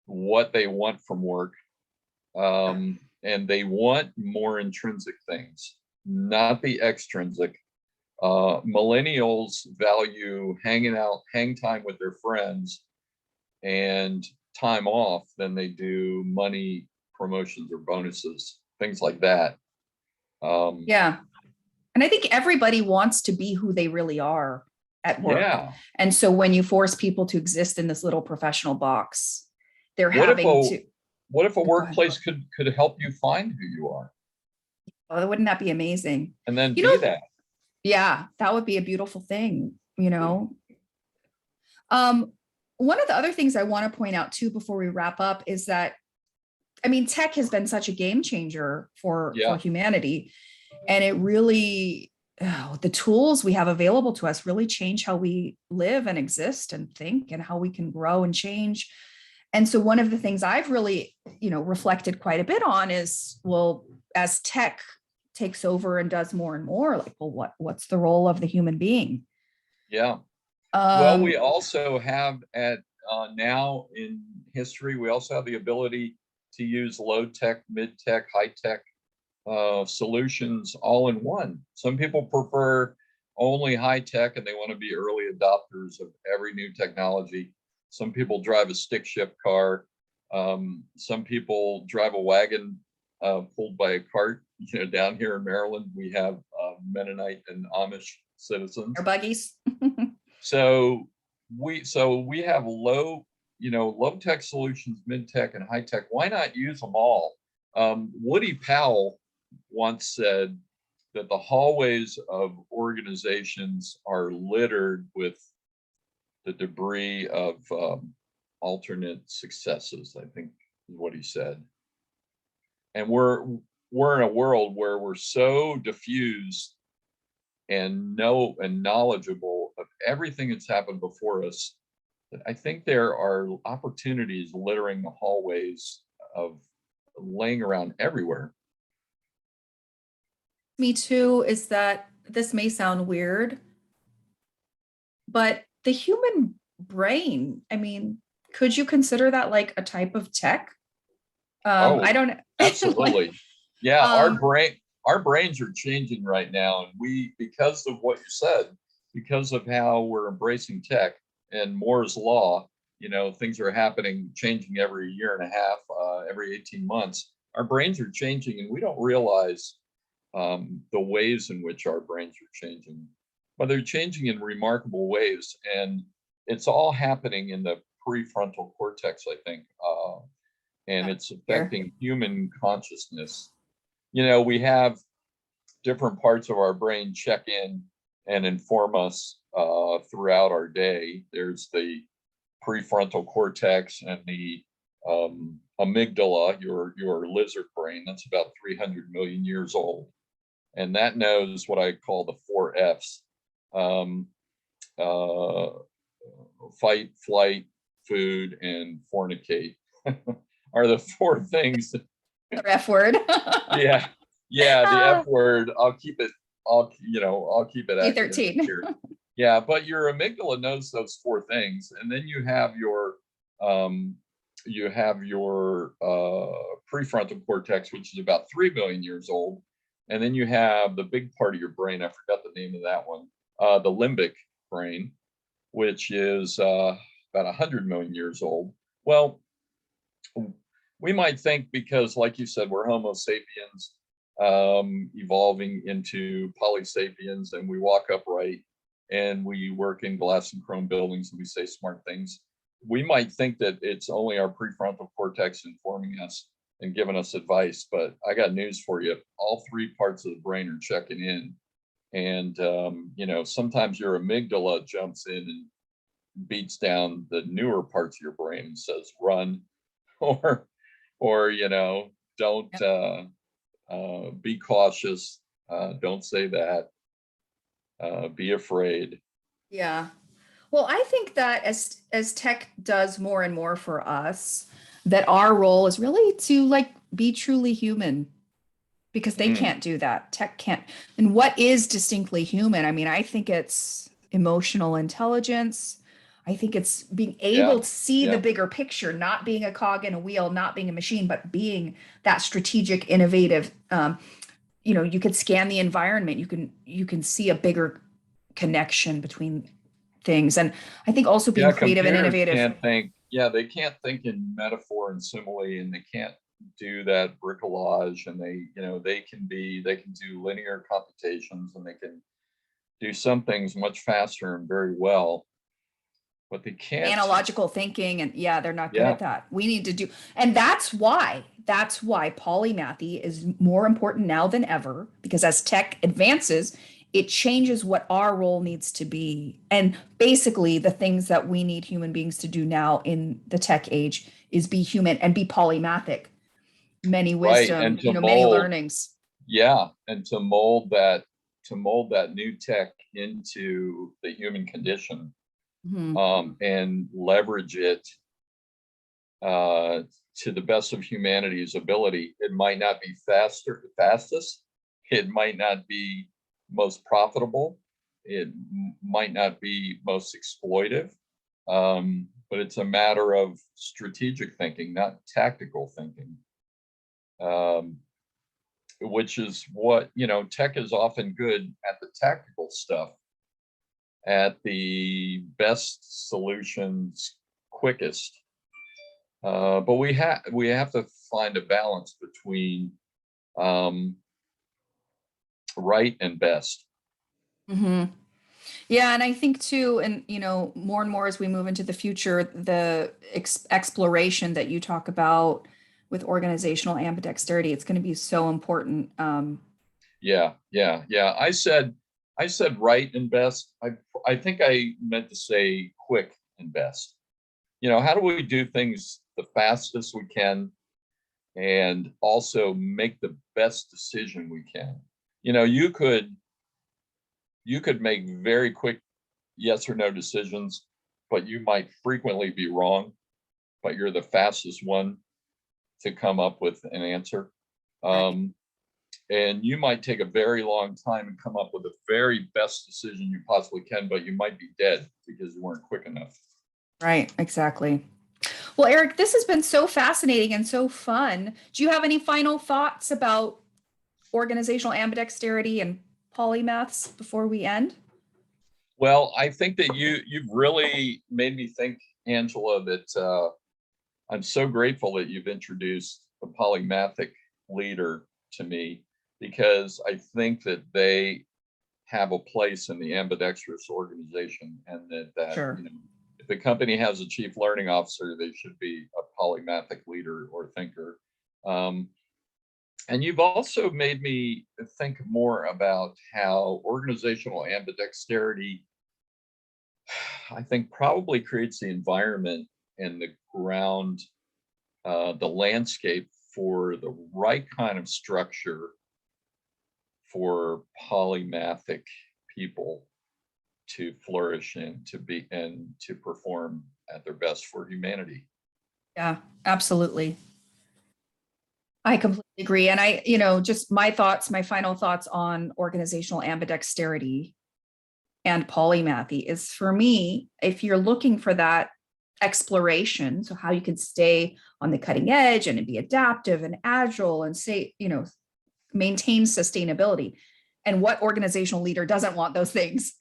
what they want from work. And they want more intrinsic things, not the extrinsic. Millennials value hang time with their friends and time off than they do money, promotions, or bonuses, things like that. Yeah. And I think everybody wants to be who they really are at work. Yeah. And so when you force people to exist in this little professional box, they're what if a workplace could help you find who you are? Oh, wouldn't that be amazing? And then do that. Yeah, that would be a beautiful thing, One of the other things I want to point out too, before we wrap up, is that, tech has been such a game changer for humanity. And it really, the tools we have available to us really change how we live and exist and think, and how we can grow and change. And so one of the things I've really, reflected quite a bit on is, well, as tech takes over and does more and more, like, well, what's the role of the human being? Yeah. Well, we also have now in history, we also have the ability to use low tech, mid tech, high tech solutions all in one. Some people prefer only high tech and they want to be early adopters of every new technology. Some people drive a stick shift car. Some people drive a wagon pulled by a cart. Down here in Maryland, we have Mennonite and Amish citizens. Or buggies. So we have low tech solutions, mid tech, and high tech. Why not use them all? Woody Powell once said that the hallways of organizations are littered with the debris of alternate successes, I think is what he said. And we're in a world where we're so diffused and knowledgeable of everything that's happened before us that I think there are opportunities littering the hallways of laying around everywhere. Me too, is that this may sound weird, but the human brain, I mean, could you consider that like a type of tech? I Oh, don't like, absolutely. Yeah, um, our brains are changing right now, and we, because of what you said, because of how we're embracing tech and Moore's law, things are happening, changing every year and a half, every 18 months. Our brains are changing, and we don't realize the ways in which our brains are changing, but they're changing in remarkable ways, and it's all happening in the prefrontal cortex, I think. And it's here. affecting human consciousness. We have different parts of our brain check in and inform us throughout our day. There's the prefrontal cortex and the amygdala, your lizard brain. That's about 300 million years old, and that knows what I call the 4 F's: um, uh, fight, flight, food, and fornicate. Are the 4 things. The F word. Yeah, yeah, the F word. I'll keep it. I'll keep it academic A13. here. Yeah, but your amygdala knows those 4 things, and then um, you have your prefrontal cortex, which is about 3 million years old, and then you have the big part of your brain. I forgot the name of that one. The limbic brain, which is about 100 million years old. Well, we might think, because like you said, we're Homo sapiens evolving into polysapiens, and we walk upright and we work in glass and chrome buildings and we say smart things. We might think that it's only our prefrontal cortex informing us and giving us advice, but I got news for you. All 3 parts of the brain are checking in. And sometimes your amygdala jumps in and beats down the newer parts of your brain and says run, or don't Yep. be cautious, don't say that, be afraid. Yeah. Well, I think that as tech does more and more for us, that our role is really to like be truly human because they Mm, can't do that. Tech can't. And what is distinctly human? I mean, I think it's emotional intelligence. I think it's being able yeah, to see the yeah, bigger picture, not being a cog in a wheel, not being a machine, but being that strategic, innovative. You could scan the environment. You can see a bigger connection between things, and I think also being yeah. creative and Computers innovative. can't think. Yeah, they can't think in metaphor and simile, and they can't do that bricolage. And they can do linear computations, and they can do some things much faster and very well, but they can't. Analogical thinking, and yeah, they're not good Yeah, at that. We need to do, and that's why polymathy is more important now than ever, because as tech advances, it changes what our role needs to be. And basically the things that we need human beings to do now in the tech age is be human and be polymathic. Many right. wisdom, And to many mold. learnings. Yeah, and to mold that new tech into the human condition, Mhm. and leverage it uh, to the best of humanity's ability. It might not be fastest. It might not be most profitable. It might not be most exploitive. But it's a matter of strategic thinking, not tactical thinking. Um, which is what, tech is often good at the tactical stuff, at the best solutions, quickest. But we have to find a balance between um, right and best. Hmm. Yeah, and I think too, and more and more as we move into the future, the exploration that you talk about, with organizational ambidexterity. It's going to be so important. Yeah. I said right and best. I think I meant to say quick and best. How do we do things the fastest we can and also make the best decision we can? You could make very quick yes or no decisions, but you might frequently be wrong, but you're the fastest one to come up with an answer. And you might take a very long time and come up with the very best decision you possibly can, but you might be dead because you weren't quick enough. Right, exactly. Well, Eric, this has been so fascinating and so fun. Do you have any final thoughts about organizational ambidexterity and polymaths before we end? Well, I think that you've really made me think, Angela, that I'm so grateful that you've introduced the Polymathic leader to me, because I think that they have a place in the ambidextrous organization, and that Sure. if the company has a chief learning officer, they should be a polymathic leader or thinker. And you've also made me think more about how organizational ambidexterity, I think, probably creates the environment and the ground, the landscape for the right kind of structure for polymathic people to flourish and to perform at their best for humanity. Yeah, absolutely. I completely agree. And just my thoughts, my final thoughts on organizational ambidexterity and polymathy is, for me, if you're looking for that exploration, so how you can stay on the cutting edge and be adaptive and agile and maintain sustainability. And what organizational leader doesn't want those things?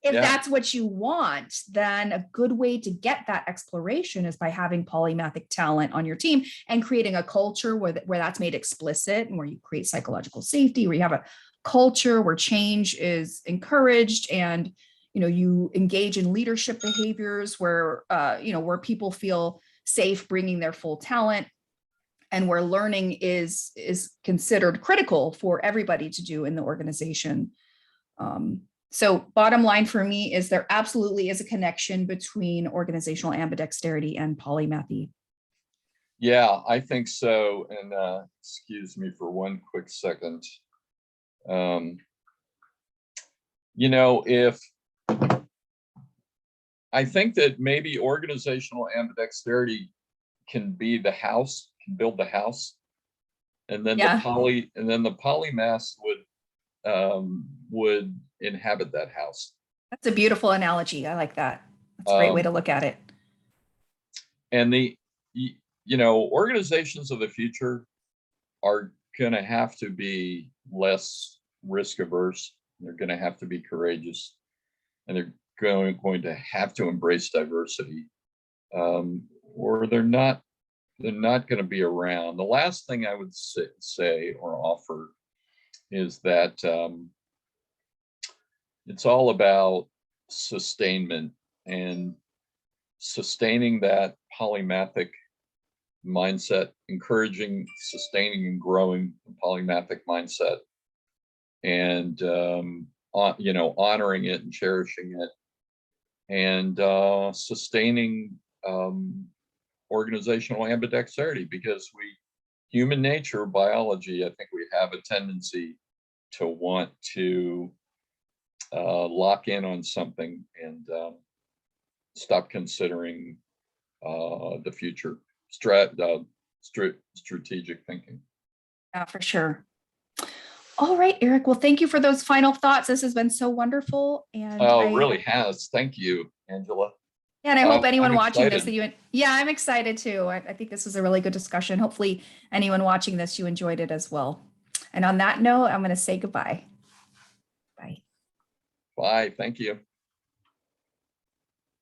If that's what you want, then a good way to get that exploration is by having polymathic talent on your team and creating a culture where that's made explicit, and where you create psychological safety, where you have a culture where change is encouraged, and you engage in leadership behaviors where where people feel safe bringing their full talent, and where learning is considered critical for everybody to do in the organization. So bottom line for me is there absolutely is a connection between organizational ambidexterity and polymathy. Yeah, I think so. And excuse me for one quick second. If I think that maybe organizational ambidexterity can be the house, can build the house, and then Yeah. the polymaths would inhabit that house. That's a beautiful analogy. I like that. That's a great way to look at it. And organizations of the future are going to have to be less risk averse. They're going to have to be courageous, and they're going to have to embrace diversity, or they're not going to be around. The last thing I would say or offer is that it's all about sustainment, and sustaining that polymathic mindset, encouraging, sustaining, and growing the polymathic mindset, and honoring it and cherishing it, and sustaining organizational ambidexterity, because human nature, biology, I think we have a tendency to want to lock in on something and stop considering the future, strategic thinking. Yeah, for sure. All right, Eric. Well, thank you for those final thoughts. This has been so wonderful. And it really has. Thank you, Angela. Yeah, and I hope anyone I'm watching excited. I'm excited too. I think this was a really good discussion. Hopefully anyone watching this, you enjoyed it as well. And on that note, I'm going to say goodbye. Bye. Bye. Thank you.